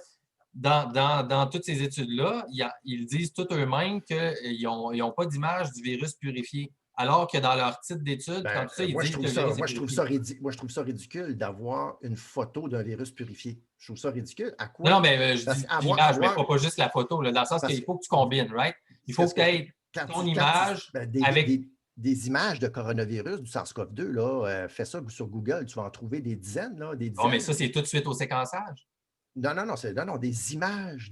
dans toutes ces études-là, ils disent tout eux-mêmes qu'ils n'ont pas d'image du virus purifié. Alors que dans leur titre d'étude, dans Ben, tout ça, ils disent que le virus est purifié. moi, je trouve ça ridicule d'avoir une photo d'un virus purifié. Je trouve ça ridicule. À Non, non, quoi? mais je Parce dis qu'avoir, l'image, mais avoir, pas juste la photo, là, dans le sens parce qu'il que faut que tu combines, right? Il faut que tu parce que aies ton image ben, avec. des images de coronavirus, du SARS-CoV-2, là, fais ça sur Google, tu vas en trouver des dizaines, là, des Bon, mais dizaines. ça, c'est tout de suite au séquençage. Non, non, non, non, des images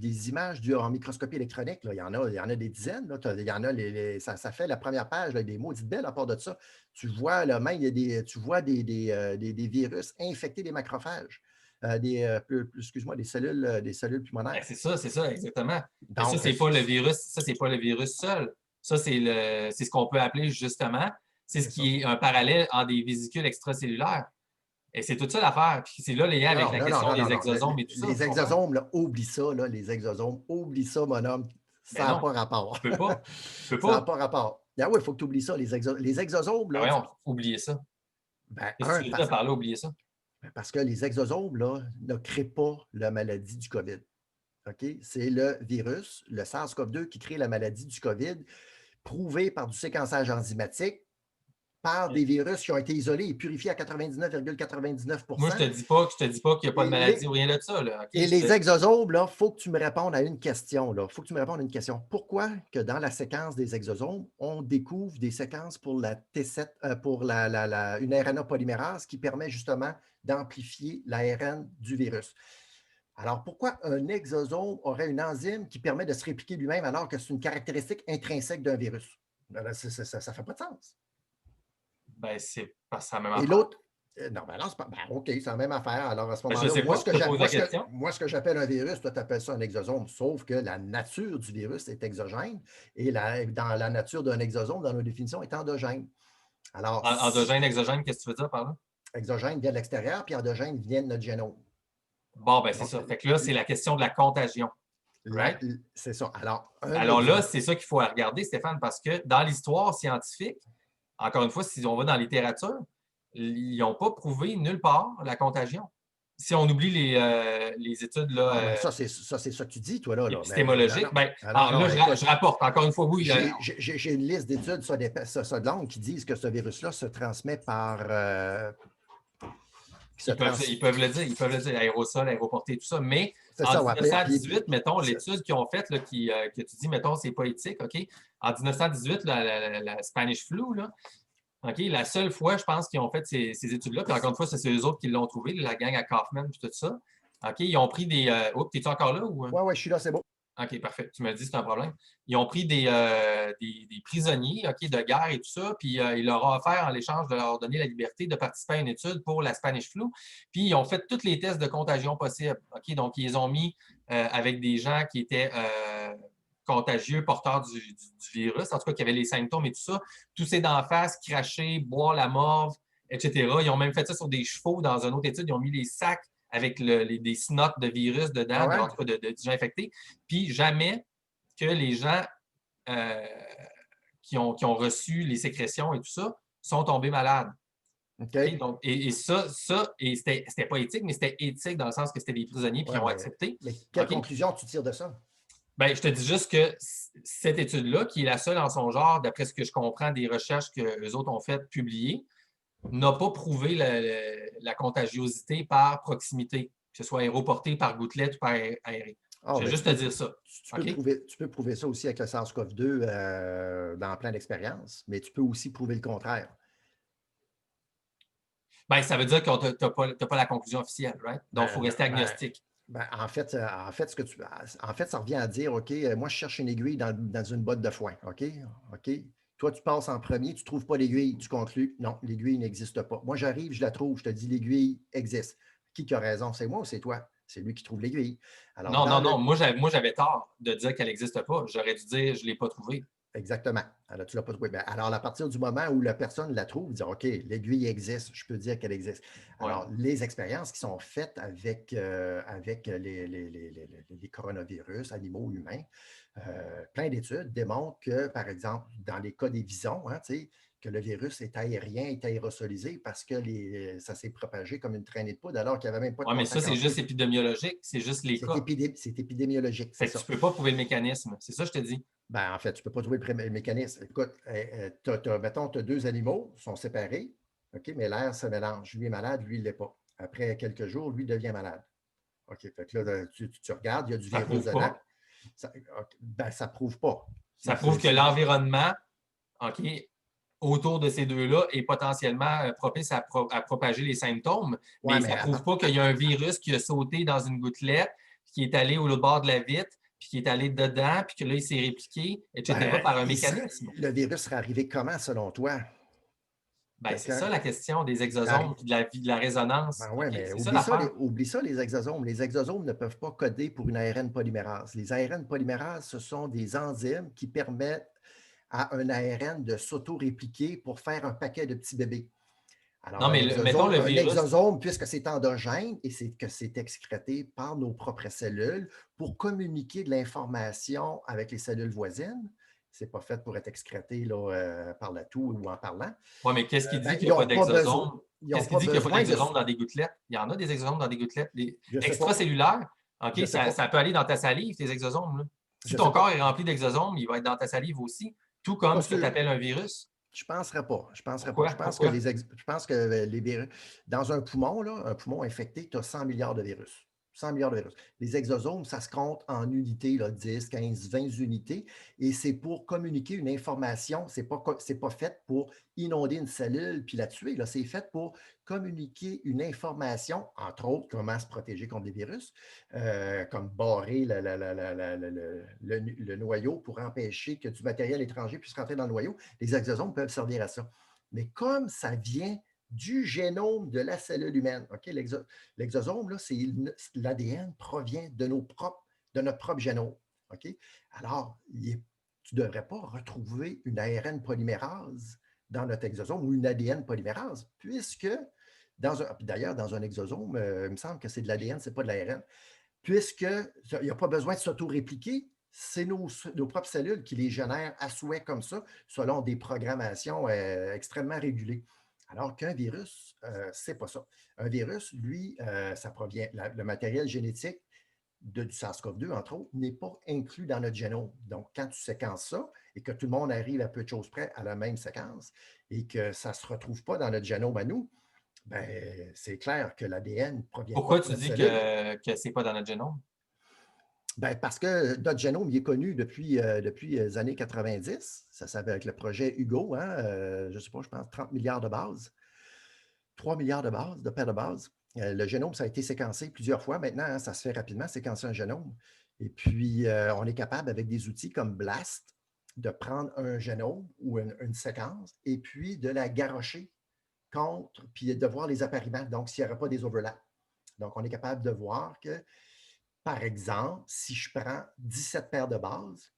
en microscopie électronique, là, il y en a des dizaines. Là, il y en a, ça fait la première page, là, des maudites belles à part de ça. Tu vois, là, même, tu vois des virus infecter les macrophages. excuse-moi, des cellules Ben, pulmonaires. c'est ça, exactement. Mais ça, Donc, c'est pas le virus, ça, c'est pas le virus seul. Ça, c'est ce qu'on peut appeler justement, c'est ce c'est ça. qui est un parallèle en des vésicules extracellulaires. Et c'est tout ça l'affaire. Puis c'est là les liens avec Non, la non, non, question non, non, des non. exosomes et tout ça, Les tu comprends? exosomes, là, oublie ça, là, les exosomes, oublie ça, mon homme. Ben Ça n'a non, pas rapport. tu peux pas. Tu peux Ça n'a pas. pas rapport. Ah oui, il faut que tu oublies ça. Les exosomes, Ben là, voyons, oublier ça. ben, Qu'est-ce que tu veux dire par là, oublier ça? parce que les exosomes, là, ne créent pas la maladie du COVID. OK? C'est le virus, le SARS-CoV-2, qui crée la maladie du COVID, prouvé par du séquençage enzymatique, par des virus qui ont été isolés et purifiés à 99,99 Moi, je te dis pas qu'il n'y a pas de et maladie les, ou rien de ça, là. OK? et les exosomes, il faut que tu me répondes à une question. Il faut que tu me répondes à une question. Pourquoi que dans la séquence des exosomes, on découvre des séquences pour la T7, pour une RNA polymérase qui permet justement d'amplifier l'ARN du virus? Alors, pourquoi un exosome aurait une enzyme qui permet de se répliquer lui-même alors que c'est une caractéristique intrinsèque d'un virus? Ben là, ça ne fait pas de sens. Ben, c'est pas ça la même Et affaire. l'autre, non, ben non, c'est pas, ben, OK, c'est la même affaire. Alors, à ce Ben, je moment-là, sais pas, je te pose la question. moi, ce que j'appelle un virus, toi, tu appelles ça un exosome, sauf que la nature du virus est exogène et dans la nature d'un exosome, dans nos définitions, est endogène. Alors, Endogène, exogène, qu'est-ce que tu veux dire par là? exogène vient de l'extérieur, puis endogène vient de notre génome. Bon, ben, c'est Donc, ça. Fait que là, c'est la question de la contagion. Right? c'est ça. Alors, un Alors là, exosome. c'est ça qu'il faut regarder, Stéphane, parce que dans l'histoire scientifique, encore une fois, si on va dans la littérature, ils n'ont pas prouvé nulle part la contagion. Si on oublie les études là, Ah, ben ça, c'est ça que tu dis, toi, là. Mais non, épistémologiques, non. ben, Ah, non, non, écoute, je rapporte, encore une fois, oui. j'ai une liste d'études sur de langue qui disent que ce virus-là se transmet par. Ils peuvent le dire, aérosol, aéroporté, tout ça. Mais C'est en ça, ouais. 1918, mettons, l'étude qu'ils ont faite, là, que tu dis, mettons, c'est pas éthique, OK? En 1918, la Spanish flu, là, OK, la seule fois, je pense, qu'ils ont fait ces études-là, puis encore une fois, c'est eux autres qui l'ont trouvé, la gang à Kaufman, puis tout ça. OK, ils ont pris des. Oups, t'es-tu encore là ou. Ouais, ouais, je suis là, c'est beau. OK, parfait. Tu me dis, c'est un problème. Ils ont pris des prisonniers, OK, de guerre et tout ça, puis ils leur ont offert, en l'échange de leur donner la liberté, de participer à une étude pour la Spanish flu. Puis ils ont fait tous les tests de contagion possibles. OK, donc ils les ont mis avec des gens qui étaient contagieux, porteurs du virus, en tout cas qui avaient les symptômes et tout ça. Tousser d'en face, cracher, boire la morve, etc. Ils ont même fait ça sur des chevaux dans une autre étude. Ils ont mis les sacs avec des snottes de virus Ah dedans, ouais? en tout cas de gens infectés. Puis jamais que les gens euh, qui ont reçu les sécrétions et tout ça sont tombés malades. OK. Okay? Donc, et ça et c'était pas éthique, mais c'était éthique dans le sens que c'était des prisonniers qui Ouais, ont accepté. mais quelle Okay? conclusion tu tires de ça? Ben, je te dis juste que cette étude-là, qui est la seule en son genre, d'après ce que je comprends des recherches que les autres ont faites, publiées, n'a pas prouvé la contagiosité par proximité, que ce soit aéroporté, par gouttelette ou par aéré. Ah, Je vais ben, juste te dire ça. OK? tu peux prouver ça aussi avec le SARS-CoV-2 dans plein d'expériences, mais tu peux aussi prouver le contraire. Ben, ça veut dire que tu n'as pas la conclusion officielle, right? Donc, il faut Non, rester agnostique. en fait, ça revient à dire, OK, moi, je cherche une aiguille dans une botte de foin. OK? OK? Toi, tu passes en premier, tu ne trouves pas l'aiguille, tu conclus, non, l'aiguille n'existe pas. Moi, j'arrive, je la trouve, je te dis, l'aiguille existe. Qui a raison? C'est moi ou c'est toi? C'est lui qui trouve l'aiguille. Alors, Non, non, non. Moi, j'avais tort de dire qu'elle n'existe pas. J'aurais dû dire je ne l'ai pas trouvée. Exactement. Alors, tu l'as pas trouvé. Alors, à partir du moment où la personne la trouve, dire OK, l'aiguille existe, je peux dire qu'elle existe. Alors, Ouais. les expériences qui sont faites avec les coronavirus, animaux, humains, plein d'études démontrent que, par exemple, dans les cas des visons, que le virus est aérien, est aérosolisé parce que ça s'est propagé comme une traînée de poudre alors qu'il n'y avait même pas de Ouais, mais ça, contact c'est entre juste eux. épidémiologique. C'est juste les cas. C'est épidémiologique, c'est Fait que ça. tu ne peux pas prouver le mécanisme. C'est ça que je te dis. Ben, en fait, tu ne peux pas trouver le mécanisme. Écoute, mettons, tu as deux animaux, ils sont séparés, OK, mais l'air se mélange. Lui est malade, lui, il ne l'est pas. Après quelques jours, lui devient malade. OK, fait que là, tu regardes, il y a du Ça ne virus prouve dedans. pas. Ben, ça ne prouve pas. Ça prouve que l'environnement, OK, autour de ces deux-là est potentiellement propice à propager les symptômes, Ouais, mais mais ça ne prouve pas qu'il y a un virus qui a sauté dans une gouttelette, qui est allé au bord de la vitre, puis qui est allé dedans, puis que là, il s'est répliqué, etc., ben, par un mécanisme. le virus serait arrivé comment, selon toi? Ben, c'est ça la question des exosomes et de la résonance. Ben oui, OK, mais c'est ça l'affaire. oublie ça, les exosomes. Les exosomes ne peuvent pas coder pour une ARN polymérase. Les ARN polymérases, ce sont des enzymes qui permettent à un ARN de s'auto-répliquer pour faire un paquet de petits bébés. Alors, Non, mais mettons le un virus. exosome, puisque c'est endogène et que c'est excrété par nos propres cellules pour communiquer de l'information avec les cellules voisines, c'est pas fait pour être excrété là, par la toux ou en parlant. Oui, mais qu'est-ce qui Ben, dit qu'il ils n'y a pas n'ont pas besoin. d'exosome? Ils n'ont Qu'est-ce qui pas dit qu'il n'y a pas besoin de. d'exosome dans des gouttelettes? Il y en a des exosomes dans des gouttelettes. Je ne sais pas. Extracellulaires, OK, Je ne sais pas. ça peut aller dans ta salive, tes exosomes. Là. Si Je ne ton sais corps pas. est rempli d'exosomes, il va être dans ta salive aussi, tout comme Pas ce que tu sûr. appelles un virus. Je ne penserais pas. Je penserais pas. Pourquoi? Pourquoi? Je pense que les virus, dans un poumon, là, un poumon infecté, tu as 100 milliards de virus. 100 milliards de virus. Les exosomes, ça se compte en unités, là, 10, 15, 20 unités, et c'est pour communiquer une information. C'est pas fait pour inonder une cellule puis la tuer. Là. C'est fait pour communiquer une information, entre autres, comment se protéger contre des virus, comme barrer le noyau pour empêcher que du matériel étranger puisse rentrer dans le noyau. Les exosomes peuvent servir à ça. Mais comme ça vient du génome de la cellule humaine, okay? L'exosome, là, l'ADN provient de notre propre génome. Okay? Alors, tu ne devrais pas retrouver une ARN polymérase dans notre exosome ou une ADN polymérase, puisque, d'ailleurs, dans un exosome, il me semble que c'est de l'ADN, ce n'est pas de l'ARN, puisqu'il n'y a pas besoin de s'auto-répliquer, c'est nos propres cellules qui les génèrent à souhait comme ça, selon des programmations extrêmement régulées. Alors qu'un virus, c'est pas ça. Un virus, lui, ça provient, le matériel génétique du SARS-CoV-2, entre autres, n'est pas inclus dans notre génome. Donc, quand tu séquences ça et que tout le monde arrive à peu de choses près à la même séquence et que ça ne se retrouve pas dans notre génome à nous, ben, c'est clair que l'ADN ne provient pas Pourquoi de tu notre dis cellule. que ce n'est pas dans notre génome? Ben, parce que notre génome il est connu depuis les années 90. Ça s'appelle avec le projet Hugo, hein, je ne sais pas, je pense 30 milliards de bases, 3 milliards de bases, de paires de bases. Le génome, ça a été séquencé plusieurs fois. Maintenant, hein, ça se fait rapidement, séquencer un génome. Et puis, on est capable, avec des outils comme BLAST, de prendre un génome ou une séquence et puis de la garrocher contre, puis de voir les appariements. Donc, s'il n'y aurait pas des overlaps. Donc, on est capable de voir que par exemple, si je prends 17 paires de bases,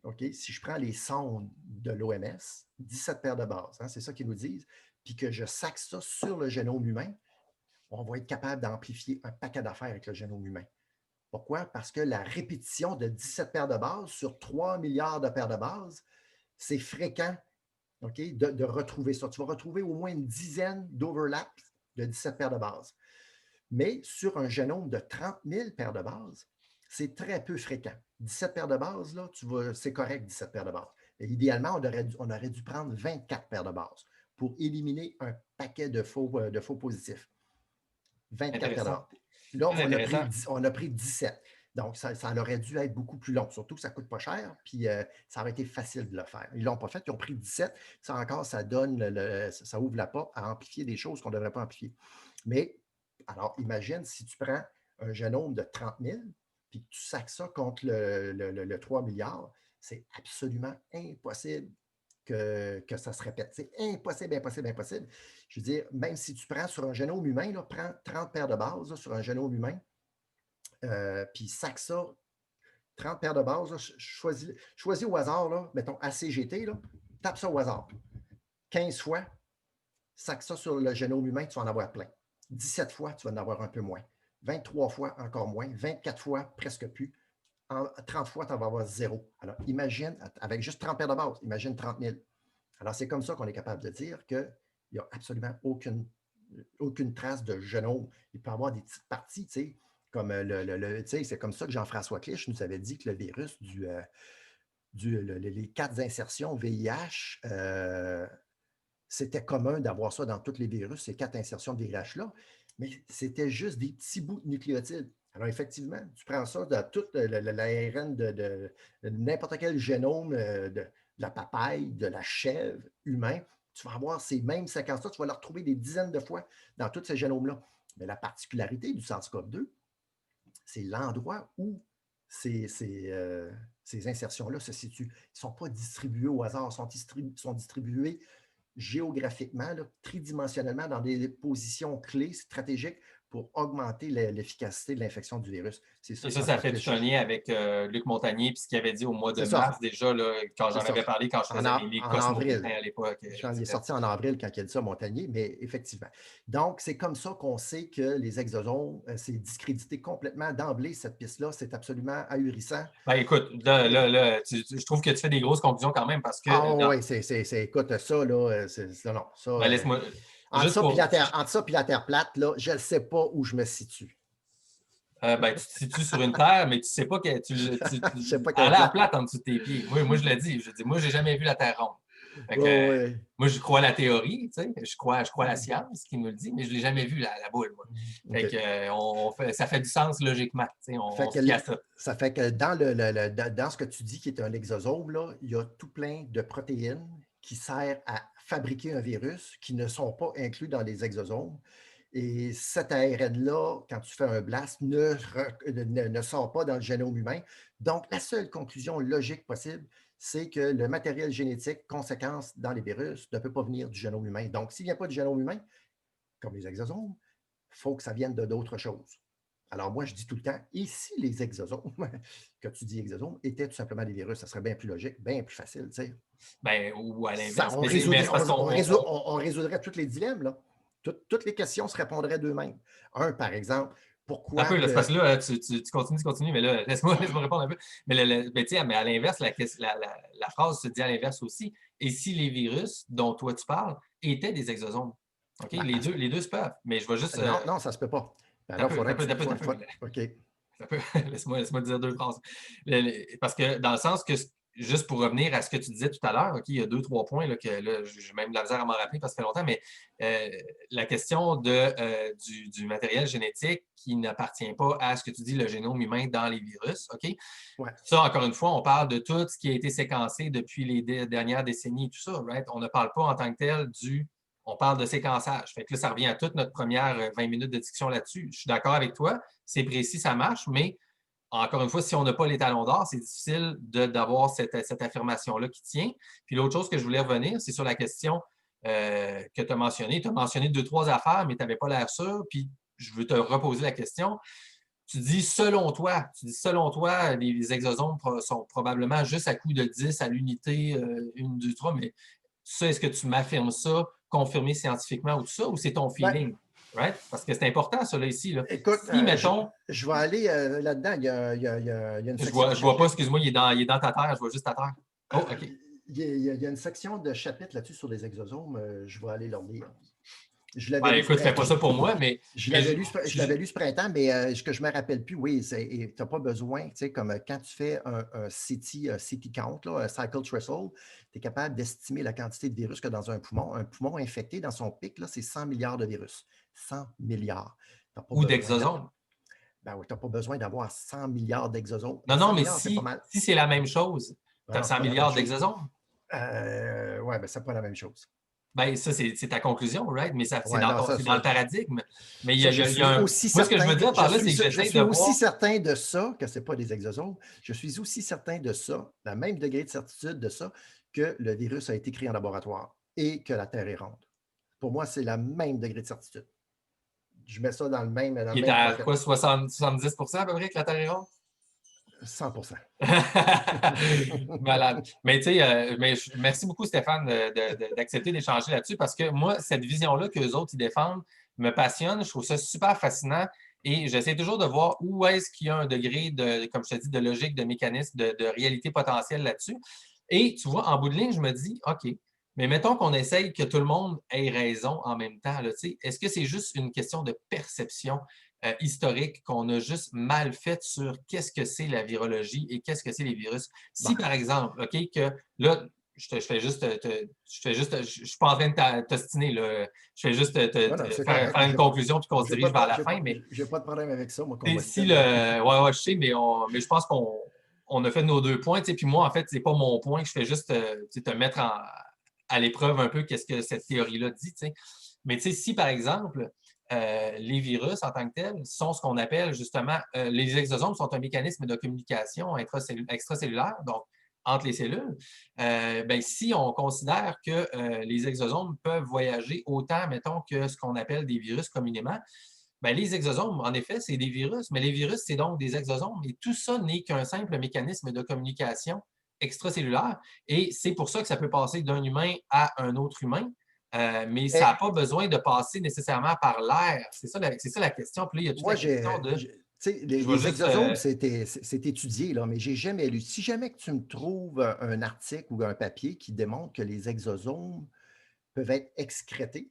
OK, si je prends les sondes de l'OMS, 17 paires de bases, hein, c'est ça qu'ils nous disent, puis que je sac ça sur le génome humain, on va être capable d'amplifier un paquet d'affaires avec le génome humain. Pourquoi? Parce que la répétition de 17 paires de bases sur 3 milliards de paires de bases, c'est fréquent, OK, de retrouver ça. Tu vas retrouver au moins une dizaine d'overlaps de 17 paires de bases. Mais sur un génome de 30 000 paires de bases, c'est très peu fréquent. 17 paires de bases, là, c'est correct, 17 paires de bases. Et idéalement, on aurait dû prendre 24 paires de bases pour éliminer un paquet de faux positifs. 24 paires de Intéressant. bases. Là, Très intéressant. on a pris 17. Donc, ça aurait dû être beaucoup plus long. Surtout que ça ne coûte pas cher, puis ça aurait été facile de le faire. Ils ne l'ont pas fait, ils ont pris 17. Ça encore, ça ouvre la porte à amplifier des choses qu'on ne devrait pas amplifier. Mais alors, imagine si tu prends un génome de 30 000 puis que tu sacs ça contre le 3 milliards, c'est absolument impossible que ça se répète. C'est impossible, impossible, impossible. Je veux dire, même si tu prends sur un génome humain, là, prends 30 paires de bases là, sur un génome humain, puis sac ça, 30 paires de bases, là, choisis au hasard, là, mettons ACGT, là, tape ça au hasard. 15 fois, sac ça sur le génome humain, tu vas en avoir plein. 17 fois, tu vas en avoir un peu moins. 23 fois, encore moins. 24 fois, presque plus. En 30 fois, tu vas avoir zéro. Alors, imagine, avec juste 30 paires de bases, imagine 30 000. Alors, c'est comme ça qu'on est capable de dire qu'il n'y a absolument aucune trace de génome. Il peut y avoir des petites parties, tu sais, comme c'est comme ça que Jean-François Clich nous avait dit que le virus les 4 insertions VIH, c'était commun d'avoir ça dans tous les virus, ces 4 insertions de VIH-là, mais c'était juste des petits bouts de nucléotides. Alors, effectivement, tu prends ça dans tout l'ARN de n'importe quel génome de la papaye, de la chèvre humain, tu vas avoir ces mêmes séquences-là, tu vas les retrouver des dizaines de fois dans tous ces génomes-là. Mais la particularité du SARS-CoV-2, c'est l'endroit où ces insertions-là se situent. Ils ne sont pas distribués au hasard, sont distribués géographiquement, là, tridimensionnellement, dans des positions clés stratégiques pour augmenter l'efficacité de l'infection du virus. C'est ça Et qui est en ça train fait de tout un lien avec Luc Montagnier, puis ce qu'il avait dit au mois de C'est ça, mars déjà, là, quand c'est j'en ça. avais parlé, quand je faisais mes En Cosmo-Bulletins avril. à l'époque, Je pense qu'il est etc. sorti en avril quand il a dit ça, Montagnier, mais effectivement. Donc, c'est comme ça qu'on sait que les exosomes, c'est discrédité complètement d'emblée, cette piste-là. C'est absolument ahurissant. Ben, écoute, là, je trouve que tu fais des grosses conclusions quand même parce que Ah oui, écoute, ça, là, non, ça, ben, laisse-moi, entre juste ça puis pour, la Terre plate, là, je ne sais pas où je me situe. ben, tu te situes sur une terre, mais tu sais pas que Je ne sais pas quelle elle est à plate. plate en dessous de tes pieds. Moi je le dis, je dis, moi, j'ai jamais vu la Terre ronde. Fait que, Oui, oui. moi, je crois à la théorie, tu sais, je crois à la science qui nous le dit, mais je ne l'ai jamais vu, la boule, moi. Fait que, OK. ça fait du sens logiquement, tu sais, Fait on que se fie à ça. ça fait que dans, dans ce que tu dis qui est un exosome, là, il y a tout plein de protéines qui servent à fabriquer un virus qui ne sont pas inclus dans les exosomes. Et cet ARN-là, quand tu fais un blast, ne sort pas dans le génome humain. Donc, la seule conclusion logique possible, c'est que le matériel génétique, conséquence dans les virus, ne peut pas venir du génome humain. Donc, s'il n'y a pas de génome humain, comme les exosomes, il faut que ça vienne de d'autres choses. Alors, moi, je dis tout le temps, et si les exosomes, que tu dis exosomes, étaient tout simplement des virus, ça serait bien plus logique, bien plus facile, tu sais. Ben, ou à Ça, l'inverse. Mais c'est parce qu'on on résoudrait tous les dilemmes, là. Toutes les questions se répondraient d'eux-mêmes. Un, par exemple, un pourquoi peu, là, c'est parce que. que là, tu continues, mais là, laisse-moi répondre un peu. Mais à l'inverse, la phrase se dit à l'inverse aussi. Et si les virus dont toi tu parles étaient des exosomes? OK? Ben, Les deux se peuvent. Mais je vais juste. non, non, ça ne se peut pas. Ben Ça là, il peut, ça faudrait que peut, tu. ça peut, ça peut. OK. Ça peut. Laisse-moi dire deux phrases. Parce que dans le sens que, juste pour revenir à ce que tu disais tout à l'heure, OK, il y a deux, trois points là, que là, j'ai même de la misère à m'en rappeler parce que ça fait longtemps, mais la question du matériel génétique qui n'appartient pas à ce que tu dis, le génome humain dans les virus, OK? Ouais. Ça, encore une fois, on parle de tout ce qui a été séquencé depuis les dernières décennies et tout ça, right? On ne parle pas en tant que tel on parle de séquençage. Fait que là, ça revient à toute notre première 20 minutes de discussion là-dessus. Je suis d'accord avec toi, c'est précis, ça marche, mais encore une fois, si on n'a pas les talons d'or, c'est difficile d'avoir cette affirmation-là qui tient. Puis l'autre chose que je voulais revenir, c'est sur la question que tu as mentionnée. Tu as mentionné deux, trois affaires, mais tu n'avais pas l'air sûr. Puis je veux te reposer la question. Tu dis selon toi, les exosomes sont probablement juste à coût de 10 à l'unité, 1, 2, 3, mais ça, est-ce que tu m'affirmes ça, confirmé scientifiquement ou tout ça, ou c'est ton Ben, feeling? Right? Parce que c'est important, ça, là, ici. Là. écoute, Si, mettons, je vais aller là-dedans. Il y a une section de je vois pas, chapitre. excuse-moi, il est dans ta terre, je vois juste ta terre. Oh, OK. Il y a une section de chapitre là-dessus sur les exosomes. Je vais aller leur lire. Je l'avais Ben, lu, écoute, fais pas ça pour moi, mais, je mais l'avais lu, je l'avais lu ce printemps, mais ce que je ne me rappelle plus, oui, tu n'as pas besoin, tu sais, comme quand tu fais un CT count, là, un cycle threshold, tu es capable d'estimer la quantité de virus que dans un poumon. Un poumon infecté, dans son pic, c'est 100 milliards de virus. 100 milliards. T'as pas ou besoin d'exosomes. ben oui, tu n'as pas besoin d'avoir 100 milliards d'exosomes. Non, non, 100 mais milliards, c'est pas mal. si c'est la même chose, Ben tu as non, c'est 100 pas la même milliards chose. d'exosomes. Oui, ben c'est pas la même chose. Ben, ça, c'est ta conclusion, right? Mais c'est Ouais, non, c'est dans le paradigme. Mais ça, je il y a suis un. aussi Moi, ce que je certain veux que dire par là, c'est que je j'essaie suis de aussi voir. certain de ça, que ce n'est pas des exosomes. Je suis aussi certain de ça, le même degré de certitude de ça, que le virus a été créé en laboratoire et que la Terre est ronde. Pour moi, c'est le même degré de certitude. Je mets ça dans le Il est même à bucket. quoi, 70 à peu près que la Terre est ronde? 100%. Malade. Mais tu sais, merci beaucoup, Stéphane, d'accepter d'échanger là-dessus parce que moi, cette vision-là qu'eux autres, ils défendent me passionne. Je trouve ça super fascinant et j'essaie toujours de voir où est-ce qu'il y a un degré de, comme je te dis, de logique, de mécanisme, de réalité potentielle là-dessus. Et tu vois, en bout de ligne, je me dis, OK, mais mettons qu'on essaye que tout le monde ait raison en même temps. Là, est-ce que c'est juste une question de perception historique qu'on a juste mal fait sur qu'est-ce que c'est la virologie et qu'est-ce que c'est les virus? Bon, Si, par exemple, OK, que là, je fais juste, je suis pas en train de t'ostiner, là. Je fais juste non, non, c'est faire correct. une conclusion puis qu'on se dirige vers la fin, mais J'ai pas de problème avec ça, moi, qu'on si m'ostine. le. Ouais, ouais, je sais, mais je pense qu'on a fait nos deux points. Puis moi, en fait, c'est pas mon point. Je fais juste te mettre à l'épreuve un peu qu'est-ce que cette théorie-là dit. T'sais. Mais si, par exemple, les virus en tant que tels sont ce qu'on appelle justement, les exosomes sont un mécanisme de communication extracellulaire. Donc, entre les cellules, ben, si on considère que les exosomes peuvent voyager autant, mettons, que ce qu'on appelle des virus communément, ben, les exosomes, en effet, c'est des virus, mais les virus, c'est donc des exosomes. Et tout ça n'est qu'un simple mécanisme de communication extracellulaire. Et c'est pour ça que ça peut passer d'un humain à un autre humain. Mais ça n'a Et pas besoin de passer nécessairement par l'air. C'est ça la question. Puis là, il y a toute moi, la question de. tu sais, Je vais les juste. exosomes, c'est étudié, là, mais j'ai jamais lu. Si jamais que tu me trouves un article ou un papier qui démontre que les exosomes peuvent être excrétés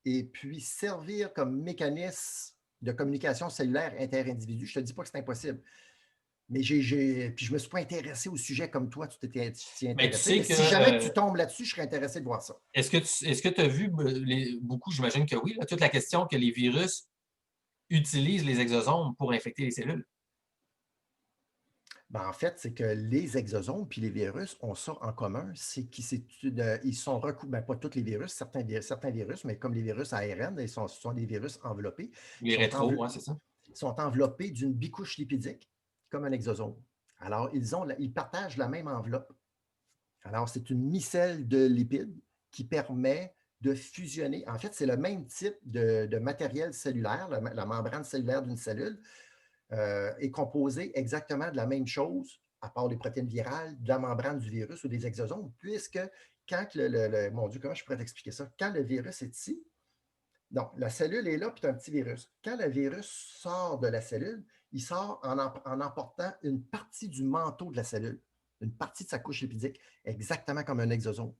et puis servir comme mécanisme de communication cellulaire interindividu, je ne te dis pas que c'est impossible. Mais puis je ne me suis pas intéressé au sujet comme toi, tu t'y Mais tu intéressé. sais Mais que. si jamais que tu tombes là-dessus, je serais intéressé de voir ça. Est-ce que tu as vu beaucoup, j'imagine que oui, là, toute la question que les virus utilisent les exosomes pour infecter les cellules? Ben, en fait, c'est que les exosomes puis les virus ont ça en commun, c'est ils sont recouverts, pas tous les virus, certains virus, mais comme les virus ARN, ce sont des virus enveloppés. Ils Les sont, rétros, ouais, c'est ça. ils sont enveloppés d'une bicouche lipidique, comme un exosome. Alors, ils partagent la même enveloppe. Alors, c'est une micelle de lipides qui permet de fusionner. En fait, c'est le même type de matériel cellulaire, la membrane cellulaire d'une cellule, est composée exactement de la même chose, à part les protéines virales, de la membrane du virus ou des exosomes, puisque quand mon Dieu, comment je pourrais t'expliquer ça? Quand le virus est ici, donc la cellule est là, puis tu as un petit virus. Quand le virus sort de la cellule, il sort en emportant une partie du manteau de la cellule, une partie de sa couche lipidique, exactement comme un exosome.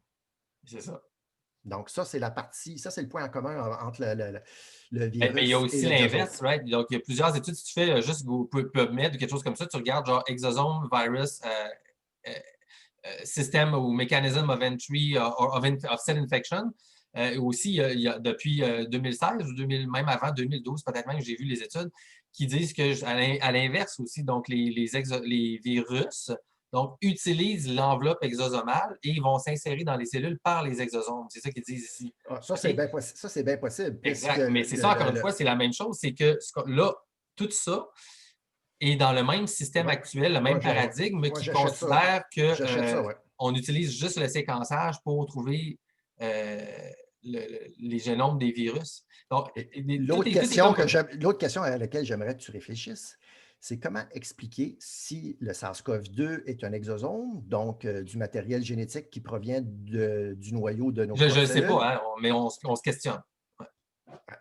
C'est ça. Donc, ça, c'est le point en commun entre le Mais il y a virus et aussi l'exosome. l'inverse, right? Donc, il y a plusieurs études. Si tu fais juste PubMed ou quelque chose comme ça, tu regardes genre exosome virus euh, system ou mechanism of entry of cell infection. Aussi, depuis 2016 ou même avant 2012, peut-être même, j'ai vu les études qui disent que, à l'inverse aussi, donc les virus donc, utilisent l'enveloppe exosomale et ils vont s'insérer dans les cellules par les exosomes. C'est ça qu'ils disent ici. Ah, ça, c'est OK? bien possible, puisque Exact. Mais c'est ça, encore une fois, c'est la même chose. C'est que là, tout ça est dans le même système ouais, actuel, le même paradigme qui j'achète ça. considère que J'achète ça, oui. on utilise juste le séquençage pour trouver euh, les génomes des virus. Donc, L'autre tout est question, comme. l'autre question à laquelle j'aimerais que tu réfléchisses, c'est comment expliquer si le SARS-CoV-2 est un exosome, donc du matériel génétique qui provient du noyau de nos Je propres ne sais cellules. pas, hein, mais on se questionne. Ouais.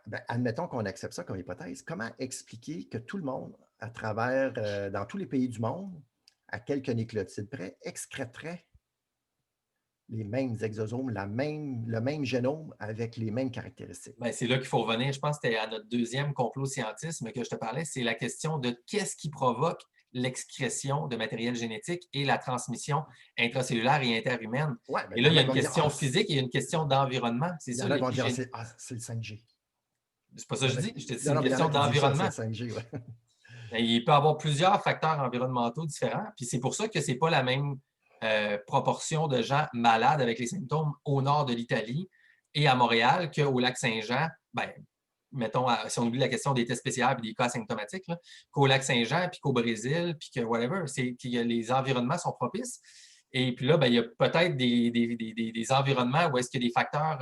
Ben, admettons qu'on accepte ça comme hypothèse. Comment expliquer que tout le monde, à travers, dans tous les pays du monde, à quelques nucléotides près, excréterait les mêmes exosomes, le même génome avec les mêmes caractéristiques? Ben, c'est là qu'il faut revenir. Je pense que c'était à notre deuxième complot scientisme que je te parlais. C'est la question de qu'est-ce qui provoque l'excrétion de matériel génétique et la transmission intracellulaire et interhumaine. Ouais, ben, Et il y là, il en y a a qui une vont dire, question physique et une question d'environnement. C'est il y ça en a qui vont dire, l'épigénie. c'est le 5G. C'est pas ça Il y que en je a, dis. Je te dis, c'est non, une non, mais il y en a question qui disent ça, c'est d'environnement. le 5G, ouais. Ben, il peut y avoir plusieurs facteurs environnementaux différents. Puis c'est pour ça que ce n'est pas la même proportion de gens malades avec les symptômes au nord de l'Italie et à Montréal qu'au lac Saint-Jean. Ben, mettons, si on oublie la question des tests spéciaux et des cas asymptomatiques, qu'au lac Saint-Jean, puis qu'au Brésil, puis que whatever, c'est que les environnements sont propices. Et puis là, ben, il y a peut-être des environnements où est-ce qu'il y a des facteurs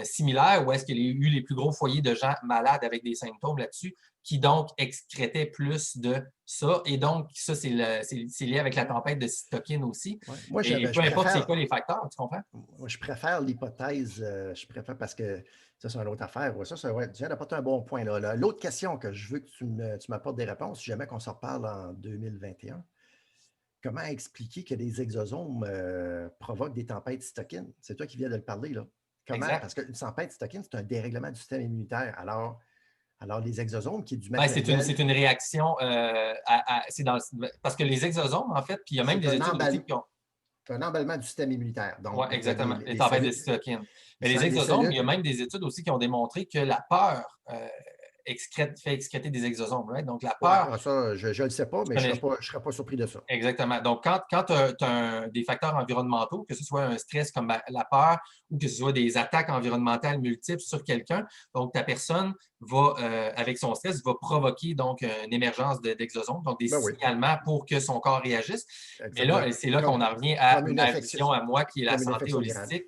similaires, où est-ce qu'il y a eu les plus gros foyers de gens malades avec des symptômes là-dessus, qui donc excrétaient plus de ça. Et donc, ça, c'est lié avec la tempête de cytokine aussi. Ouais. Moi, Et peu importe c'est quoi les facteurs, tu comprends? je préfère l'hypothèse, je préfère parce que ça, c'est une autre affaire. Ouais, tu viens d'apporter un bon point. L'autre question que je veux que tu m'apportes des réponses, si jamais qu'on se reparle en 2021, comment expliquer que des exosomes provoquent des tempêtes cytokines? C'est toi qui viens de le parler, là. Comment? Exact. Parce qu'une tempête cytokine, c'est un dérèglement du système immunitaire. Alors les exosomes, qui est du Ben, matériel, c'est une réaction parce que les exosomes, en fait, puis il y a même c'est des études aussi qui ont. un emballement du système immunitaire. Oui, Donc, exactement. Les les tempêtes de cellules, cytokine. Mais les les exosomes, il y a cellules, même des études aussi qui ont démontré que la peur fait excréter des exosomes, right? Donc, la Ouais, peur, ça, je ne le sais pas, tu mais je ne connais, serais pas surpris de ça. exactement. Donc, quand tu as, des facteurs environnementaux, que ce soit un stress comme la peur ou que ce soit des attaques environnementales multiples sur quelqu'un, donc ta personne va, avec son stress, va provoquer donc une émergence d'exosomes, donc des Ben oui, signalements pour que son corps réagisse. Mais exactement. là, c'est là qu'on en revient à ma vision à moi, qui est la Comme une santé infection virale. holistique.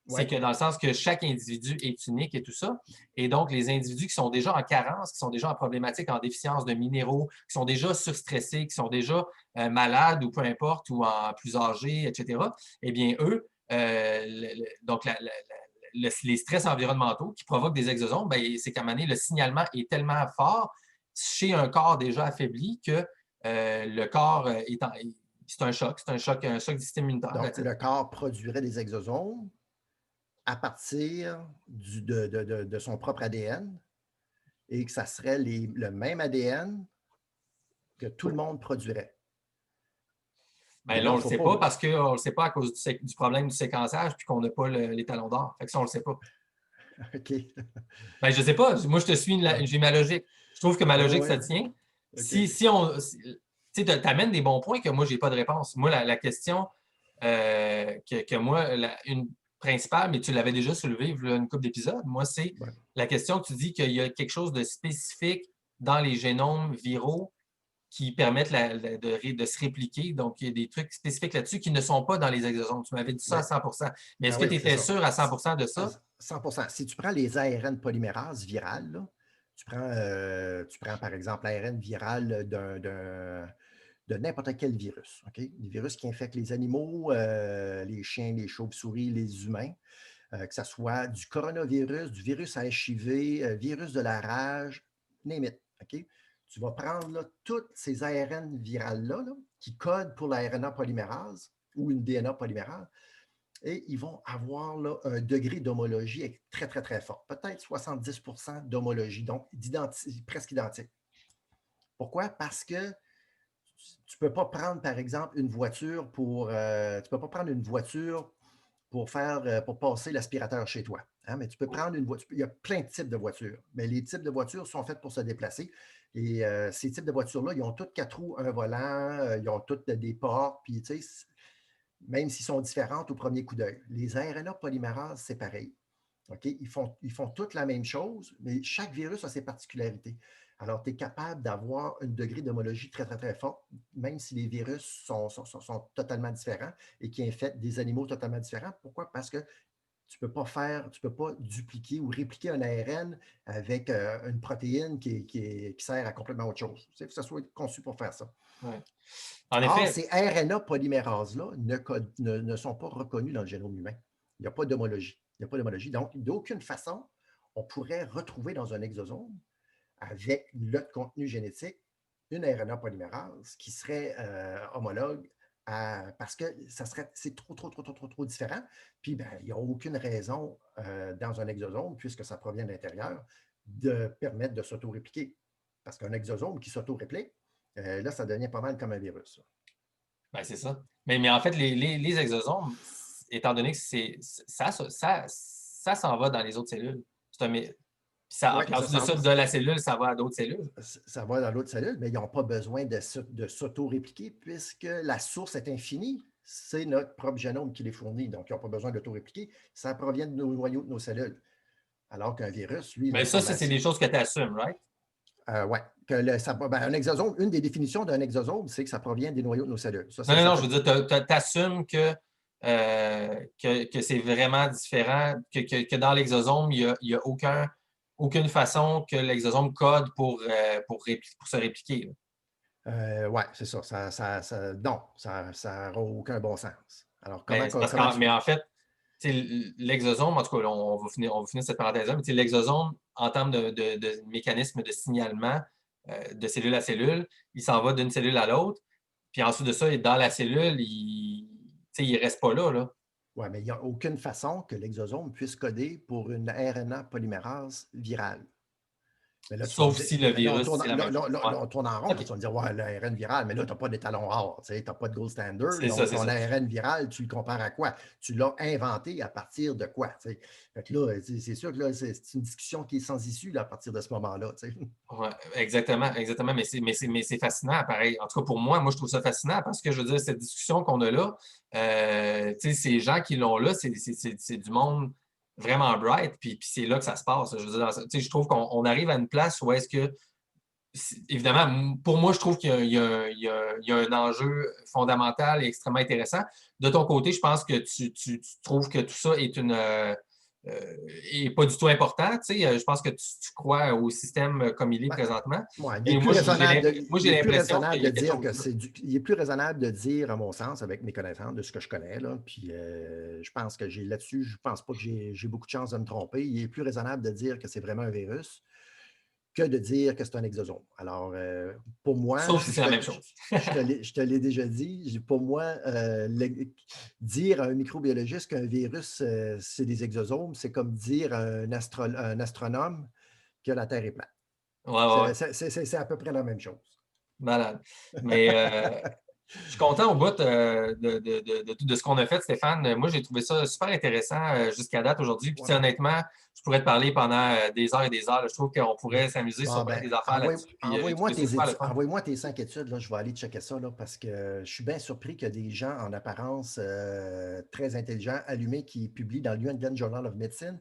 Oui, C'est que dans le sens que chaque individu est unique et tout ça. Et donc, les individus qui sont déjà en carence, qui sont déjà en problématique, en déficience de minéraux, qui sont déjà surstressés, qui sont déjà malades ou peu importe, ou en plus âgés, etc., eh bien, eux, donc les stress environnementaux qui provoquent des exosomes, ben, c'est qu'à un moment donné, le signalement est tellement fort chez un corps déjà affaibli que le corps c'est un choc du système immunitaire. donc le corps produirait des exosomes à partir de son propre ADN et que ça serait le même ADN que tout le monde produirait. Mais Ben là, là, on il ne ne le faut sait pas. pas parce qu'on ne le sait pas à cause du problème du séquençage puis qu'on n'a pas les talons d'or. Fait que ça, on ne le sait pas. OK. Ben, je ne sais pas. Moi, je te suis, j'ai ma logique. Je trouve que ma logique, Oui, ça tient. OK. Tu amènes des bons points que moi, je n'ai pas de réponse. Moi, la question que moi, une principale, mais tu l'avais déjà soulevé il y a une couple d'épisodes, moi, c'est Ouais. la question que tu dis qu'il y a quelque chose de spécifique dans les génomes viraux qui permettent de se répliquer. Donc, il y a des trucs spécifiques là-dessus qui ne sont pas dans les exosomes. Tu m'avais dit ça à Ben, 100. Mais ben est-ce que oui, tu c'est étais ça. sûr à 100 de ça? 100%. Si tu prends les ARN polymérases virales, là, tu prends par exemple l'ARN viral de n'importe quel virus. OK? Les virus qui infectent les animaux, les chiens, les chauves-souris, les humains, que ce soit du coronavirus, du virus HIV, virus de la rage, name it. OK? Tu vas prendre là, toutes ces ARN virales-là là, qui codent pour la RNA polymérase ou une DNA polymérase, et ils vont avoir là, un degré d'homologie très, très, très fort. Peut-être 70% d'homologie, donc presque identique. Pourquoi? Parce que tu ne peux pas prendre, par exemple, une voiture tu peux pas prendre une voiture pour passer l'aspirateur chez toi. Hein, mais tu peux prendre une voiture. Il y a plein de types de voitures, mais les types de voitures sont faits pour se déplacer. Et ces types de voitures-là, ils ont toutes quatre roues, un volant, ils ont toutes des portes, puis tu sais, même s'ils sont différentes au premier coup d'œil. Les RNA polymérases, c'est pareil. Okay? Ils font toutes la même chose, mais chaque virus a ses particularités. Alors, tu es capable d'avoir un degré d'homologie très, très, très fort, même si les virus sont totalement différents et qui infectent des animaux totalement différents. Pourquoi? Parce que tu ne peux pas dupliquer ou répliquer un ARN avec une protéine qui sert à complètement autre chose. Il faut que ça soit conçu pour faire ça. Ouais. En Or, effet, ces RNA polymérases-là ne sont pas reconnus dans le génome humain. Il n'y a pas d'homologie. Il n'y a pas d'homologie. Donc, d'aucune façon, on pourrait retrouver dans un exosome, avec notre contenu génétique, une RNA polymérase qui serait homologue parce que c'est trop différent. Puis, ben, il n'y a aucune raison dans un exosome, puisque ça provient de l'intérieur, de permettre de s'auto-répliquer. Parce qu'un exosome qui s'auto-réplique, là, ça devient pas mal comme un virus. ben, c'est ça. Mais en fait, les exosomes, étant donné que ça s'en va dans les autres cellules. Oui, Puis ensuite de ça, de la cellule, ça va à d'autres cellules. ça va dans l'autre cellule, mais ils n'ont pas besoin de s'auto-répliquer puisque la source est infinie. C'est notre propre génome qui les fournit. Donc, ils n'ont pas besoin d'auto-répliquer. Ça provient de nos noyaux de nos cellules. Alors qu'un virus, lui, Mais ça, c'est l'information. des choses que tu assumes, right? Oui. Un exosome, une des définitions d'un exosome, c'est que ça provient des noyaux de nos cellules. Ça, Non, c'est non, non, je certain. veux dire, tu assumes que c'est vraiment différent, que dans l'exosome, il n'y a aucune façon que l'exosome code pour se répliquer. Oui, c'est ça. Non, ça n'aura aucun bon sens. Alors, Mais, c'est parce comment tu. mais en fait, l'exosome, en tout cas, on va finir cette parenthèse-là, mais l'exosome, en termes de mécanisme de signalement de cellule à cellule, il s'en va d'une cellule à l'autre. Puis ensuite de ça, dans la cellule, il ne reste pas là, là. Oui, mais il n'y a aucune façon que l'exosome puisse coder pour une RNA polymérase virale. Mais là, tu vas me Sauf dire, si le là, virus, c'est la même chose. Ouais. on tourne en rond. Là, OK. tu vas me dire, ouais, l'ARN viral, mais là, tu n'as pas d'étalon rare, tu n'as pas de gold standard. C'est ça, Donc, c'est ton ça. ARN viral, tu le compares à quoi? Tu l'as inventé à partir de quoi? Tu sais? Fait que là, c'est sûr que là, c'est une discussion qui est sans issue là, à partir de ce moment-là. Tu sais. Ouais, exactement, exactement. Mais c'est fascinant, pareil. En tout cas, pour moi, je trouve ça fascinant parce que je veux dire, cette discussion qu'on a là, tu sais, ces gens qui l'ont là, c'est du monde vraiment bright, puis c'est là que ça se passe. Je veux dire, tu sais, je trouve qu'on arrive à une place où est-ce que évidemment, pour moi, je trouve qu'il y a un enjeu fondamental et extrêmement intéressant. De ton côté, je pense que tu trouves que tout ça est pas du tout important. Tu sais, je pense que tu crois au système comme il est Ben, présentement. ouais, Et moi, il j'ai est plus l'impression raisonnable qu'il y de a quelque dire chose que là. il est plus raisonnable de dire, à mon sens, avec mes connaissances, de ce que je connais, là, puis je pense que j'ai là-dessus, je pense pas que j'ai beaucoup de chances de me tromper. Il est plus raisonnable de dire que c'est vraiment un virus que de dire que c'est un exosome. Alors, pour moi, Sauf si c'est la même chose. je te l'ai déjà dit, pour moi, dire à un microbiologiste qu'un virus, c'est des exosomes, c'est comme dire à un astronome que la Terre est plate. Ouais, ouais, ouais. C'est à peu près la même chose. Malade. Mais je suis content au bout de ce qu'on a fait, Stéphane. Moi, j'ai trouvé ça super intéressant jusqu'à date aujourd'hui. Puis, tu sais, Ouais. honnêtement, je pourrais te parler pendant des heures et des heures. Je trouve qu'on pourrait s'amuser sur Bon, bien ben, des affaires là-dessus. Puis, j'ai trouvé ça super le fun. envoie-moi tes 5 études, là, je vais aller checker ça, là, parce que je suis bien surpris que des gens en apparence très intelligents, allumés, qui publient dans le New England Journal of Medicine,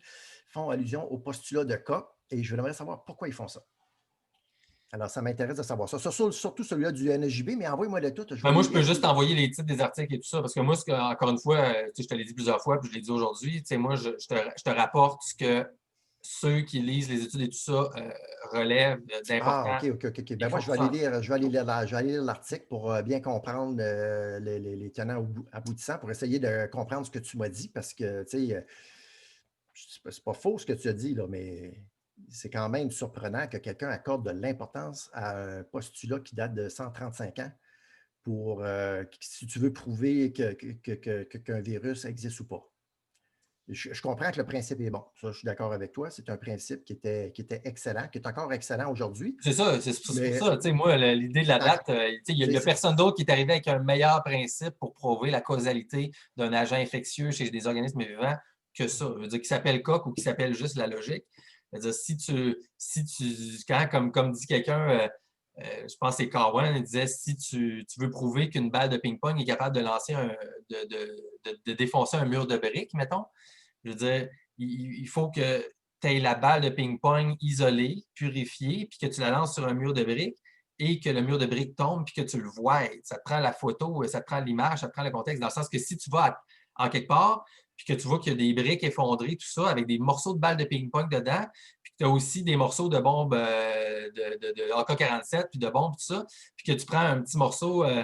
font allusion au postulat de Koch, et je voudrais savoir pourquoi ils font ça. Alors, ça m'intéresse de savoir ça. Surtout celui-là du NSJB, mais envoie-moi le tout, je Ben, vais moi, les je peux lire. juste t'envoyer les titres des articles et tout ça. Parce que moi, encore une fois, tu sais, je te l'ai dit plusieurs fois, puis je l'ai dit aujourd'hui, tu sais, moi, je te rapporte ce que ceux qui lisent les études et tout ça relèvent Ah, d'important. OK. Ils Ben moi, font tout ça. je vais aller lire l'article pour bien comprendre les tenants aboutissants, pour essayer de comprendre ce que tu m'as dit, parce que, tu sais, c'est pas faux ce que tu as dit, là, mais c'est quand même surprenant que quelqu'un accorde de l'importance à un postulat qui date de 135 ans pour, si tu veux prouver qu'un virus existe ou pas. Je comprends que le principe est bon. Ça, je suis d'accord avec toi. C'est un principe qui était excellent, qui est encore excellent aujourd'hui. C'est ça, c'est pour Mais ça. Tu sais, moi, l'idée de la c'est date, encore. tu sais, il n'y C'est- a c'est- personne d'autre qui est arrivé avec un meilleur principe pour prouver la causalité d'un agent infectieux chez des organismes vivants que ça. Je veux dire, qui s'appelle Koch ou qui s'appelle juste la logique. Je veux dire, quand, comme dit quelqu'un, je pense que c'est Cowan, il disait si tu veux prouver qu'une balle de ping-pong est capable de lancer de défoncer un mur de briques, mettons, je veux dire, il faut que tu aies la balle de ping-pong isolée, purifiée, puis que tu la lances sur un mur de briques et que le mur de briques tombe, puis que tu le vois. Ça te prend la photo, ça te prend l'image, ça te prend le contexte, dans le sens que si tu vas en quelque part, puis que tu vois qu'il y a des briques effondrées, tout ça, avec des morceaux de balles de ping-pong dedans, puis que tu as aussi des morceaux de bombes de AK-47, puis de bombes, tout ça, puis que tu prends un petit morceau de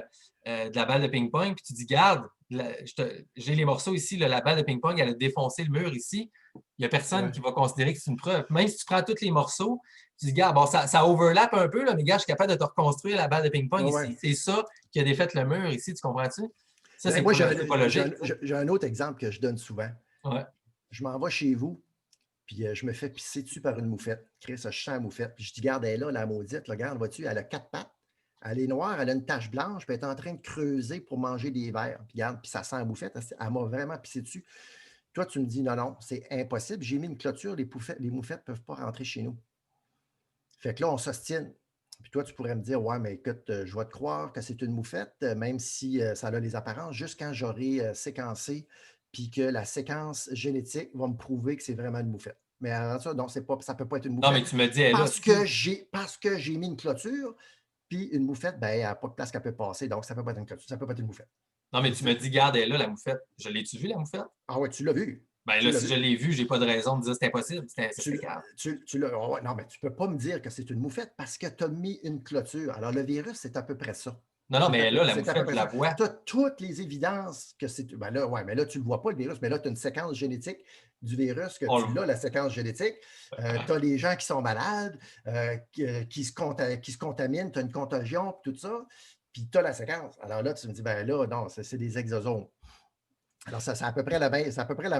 la balle de ping-pong, puis tu dis, garde, j'ai les morceaux ici, là, la balle de ping-pong, elle a défoncé le mur ici. Il n'y a personne qui ouais, va considérer que c'est une preuve. Même si tu prends tous les morceaux, tu dis, gars, bon, ça overlap un peu, là, mais gars, je suis capable de te reconstruire la balle de ping-pong ouais, ouais. ici. C'est ça qui a défait le mur ici, tu comprends-tu? Ça, Ben, c'est moi, pas, c'est pas logique. j'ai un autre exemple que je donne souvent. Ouais. Je m'en vais chez vous, puis je me fais pisser dessus par une moufette. Chris, je sens la moufette. Puis je dis, garde, elle est là, la maudite. Là, regarde, vois-tu, elle a 4 pattes. Elle est noire, elle a une tache blanche, puis elle est en train de creuser pour manger des vers. Puis regarde, puis ça sent la moufette. Elle m'a vraiment pissé dessus. Toi, tu me dis, non, non, c'est impossible. J'ai mis une clôture, les moufettes ne peuvent pas rentrer chez nous. Fait que là, on s'ostine. Puis toi, tu pourrais me dire, ouais, mais écoute, je vais te croire que c'est une moufette, même si ça a les apparences, juste quand j'aurai séquencé, puis que la séquence génétique va me prouver que c'est vraiment une moufette. Mais avant ça, non, ça ne peut pas être une Non, mais moufette tu me dis, elle est là. parce que j'ai mis une clôture, puis une moufette, ben, elle n'a pas de place qu'elle peut passer. Donc, ça ne peut pas être une clôture, ça ne peut pas être une moufette. Non, mais tu me dis, garde, elle est là, la moufette. Je l'ai-tu vu, la moufette? Ah ouais, tu l'as vu. Ben Tu là, l'as si je vu. l'ai vu, j'ai pas de raison de dire que c'est impossible. C'est grave. Ouais, non, mais tu ne peux pas me dire que c'est une moufette parce que tu as mis une clôture. Alors, le virus, c'est à peu près ça. Non, non, mais elle est là, la C'est à peu moufette, je près la ça. vois. Tu as toutes les évidences que c'est. Ben là, ouais, mais là, tu ne le vois pas, le virus, mais là, tu as une séquence génétique du virus, que On tu le l'as, la séquence génétique. Tu as les gens qui sont malades, qui se contaminent, tu as une contagion, puis tout ça, puis tu as la séquence. Alors là, tu me dis, ben là, non, c'est des exosomes. Alors, c'est à peu près la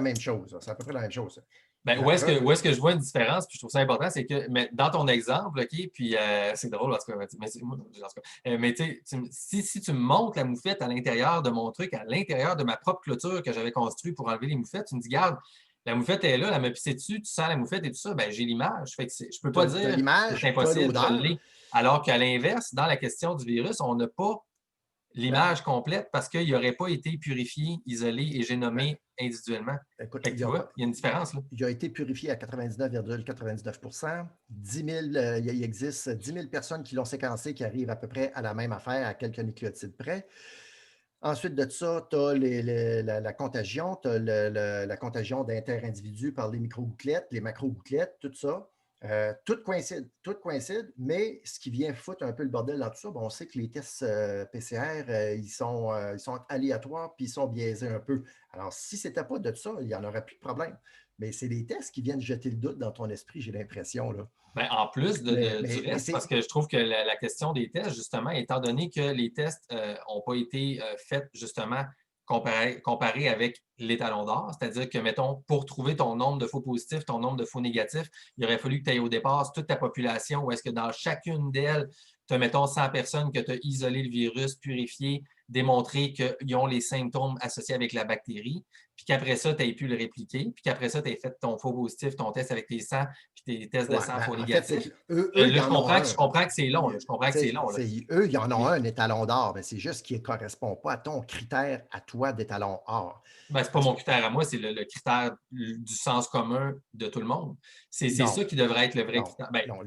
même chose. C'est à peu près la même chose. Ben, où est-ce que je vois une différence, puis je trouve ça important, c'est que mais dans ton exemple, OK, puis c'est drôle, en tout cas, mais, moi, en tout cas, mais tu sais, si tu me montres la moufette à l'intérieur de mon truc, à l'intérieur de ma propre clôture que j'avais construite pour enlever les moufettes, tu me dis, garde, la moufette est là, elle m'a pissé dessus, tu sens la moufette et tout ça, ben j'ai l'image. Fait que je peux Tu pas as dire c'est l'image, tu as impossible, je l'odeur. l'ai. Alors qu'à l'inverse, dans la question du virus, on n'a pas Ben, l'image complète parce qu'il n'aurait pas été purifié, isolé et ben, génomé individuellement. écoute, Fait que tu vois, il y a une différence là. il a été purifié à 99,99 10 000, il existe 10 000 personnes qui l'ont séquencé qui arrivent à peu près à la même affaire, à quelques nucléotides près. Ensuite de ça, tu as la contagion, tu as la contagion d'inter-individus par les micro-gouttelettes, les macro-gouttelettes, tout ça. Tout coïncide, mais ce qui vient foutre un peu le bordel dans tout ça, bon, on sait que les tests PCR, ils sont aléatoires puis ils sont biaisés un peu. Alors, si ce n'était pas de ça, il n'y en aurait plus de problème. Mais c'est les tests qui viennent jeter le doute dans ton esprit, j'ai l'impression, là. Ben, en plus du Mais reste, parce que je trouve que la question des tests, justement, étant donné que les tests n'ont pas été faits justement comparés avec l'étalon d'or, c'est-à-dire que, mettons, pour trouver ton nombre de faux positifs, ton nombre de faux négatifs, il aurait fallu que tu ailles au départ toute ta population, ou est-ce que dans chacune d'elles, tu as, mettons, 100 personnes que tu as isolé le virus, purifié, démontré qu'ils ont les symptômes associés avec la bactérie, puis qu'après ça, tu aies pu le répliquer, puis qu'après ça, tu aies fait ton faux positif, ton test avec tes 100, puis tes tests de ouais, sang ben, faux en fait, c'est négatifs. qu'eux, Là, ils en ont je un. comprends que c'est long. Là. Je comprends que c'est long. Là. Eux, ils en ont un étalon d'or, mais c'est juste qu'il ne correspond pas à ton critère à toi d'étalon or. Ben, ce n'est pas mon critère à moi, c'est le critère du sens commun de tout le monde. C'est Non, ça qui devrait être le vrai non, critère. Ben, non. pas,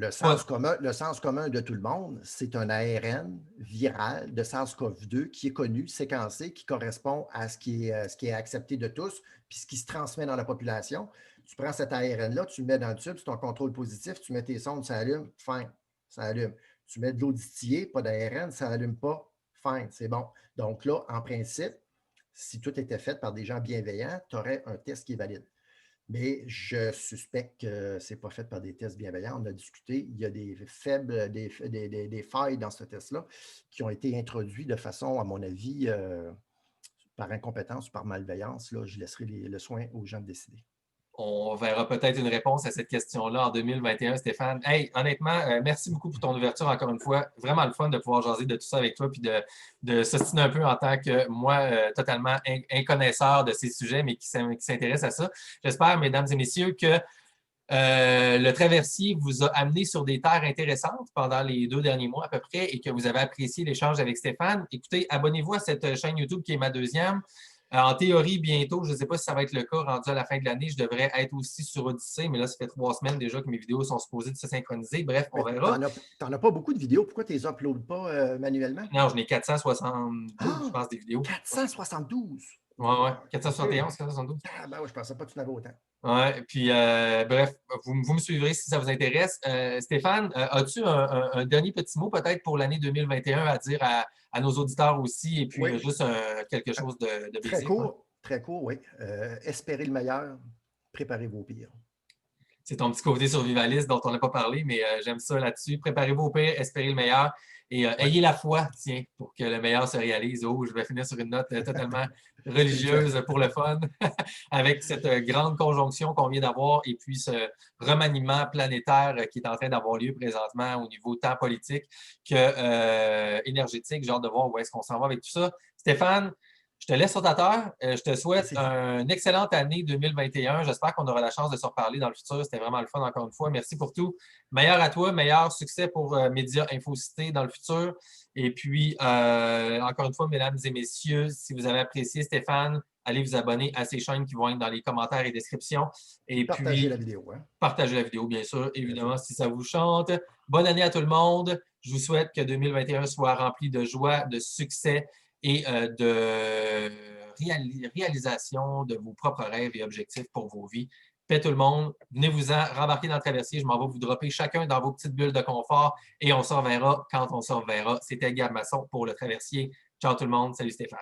Le sens commun de tout le monde, c'est un ARN viral de SARS-CoV-2 qui est connu, séquencé, qui correspond à ce qui est accepté de tous, puis ce qui se transmet dans la population. Tu prends cet ARN-là, tu le mets dans le tube, c'est ton contrôle positif, tu mets tes sondes, ça allume, fine, ça allume. Tu mets de l'eau distillée, pas d'ARN, ça n'allume pas, fine, c'est bon. Donc là, en principe, si tout était fait par des gens bienveillants, tu aurais un test qui est valide. Mais je suspecte que ce n'est pas fait par des tests bienveillants. On a discuté, il y a des failles dans ce test-là qui ont été introduits de façon, à mon avis, par incompétence ou par malveillance. Là, je laisserai le soin aux gens de décider. on verra peut-être une réponse à cette question-là en 2021, Stéphane. Hey, honnêtement, merci beaucoup pour ton ouverture encore une fois. Vraiment le fun de pouvoir jaser de tout ça avec toi puis de s'ostiner un peu en tant que moi, totalement inconnaisseur de ces sujets, mais qui s'intéresse à ça. J'espère, mesdames et messieurs, que le traversier vous a amené sur des terres intéressantes pendant les 2 derniers mois à peu près et que vous avez apprécié l'échange avec Stéphane. Écoutez, abonnez-vous à cette chaîne YouTube qui est ma deuxième. En théorie, bientôt, je ne sais pas si ça va être le cas, rendu à la fin de l'année, je devrais être aussi sur Odyssée, mais là, ça fait 3 semaines déjà que mes vidéos sont supposées de se synchroniser. Bref, on Mais verra. tu n'en as pas beaucoup de vidéos. Pourquoi tu ne les uploades pas manuellement? Non, j'en ai 472, je Ah! pense, des vidéos. 472! Ouais, ouais. Wow! OK. 471, 472. Ah, ben oui, je ne pensais pas que tu en avais autant. Ouais, puis bref, vous me suivrez si ça vous intéresse. Stéphane, as-tu un dernier petit mot peut-être pour l'année 2021 à dire à nos auditeurs aussi, et puis Oui, juste quelque chose de basique? Ouais. très court, oui. Espérez le meilleur, préparez vos pires. C'est ton petit côté survivaliste dont on n'a pas parlé, mais j'aime ça là-dessus. Préparez-vous au pire, espérez le meilleur et Ouais. ayez la foi, tiens, pour que le meilleur se réalise. Oh, je vais finir sur une note totalement Spirituel. religieuse pour le fun, avec cette grande conjonction qu'on vient d'avoir et puis ce remaniement planétaire qui est en train d'avoir lieu présentement au niveau tant politique que énergétique. J'ai hâte de voir où est-ce qu'on s'en va avec tout ça. Stéphane, je te laisse sur ta terre. Je te souhaite Merci. une excellente année 2021. J'espère qu'on aura la chance de se reparler dans le futur. C'était vraiment le fun encore une fois. Merci pour tout. Meilleur à toi, meilleur succès pour Média Infocité dans le futur. Et puis, encore une fois, mesdames et messieurs, si vous avez apprécié Stéphane, allez vous abonner à ses chaînes qui vont être dans les commentaires et descriptions. Et Partagez puis, la vidéo. Hein? partagez la vidéo, bien sûr, Bien évidemment, sûr. si ça vous chante. Bonne année à tout le monde. Je vous souhaite que 2021 soit rempli de joie, de succès et de réalisation de vos propres rêves et objectifs pour vos vies. Paix tout le monde. Venez-vous-en, rembarquez dans le traversier. Je m'en vais vous dropper chacun dans vos petites bulles de confort et on se reverra quand on se reverra. C'était Gab Masson pour le traversier. Ciao tout le monde. Salut Stéphane.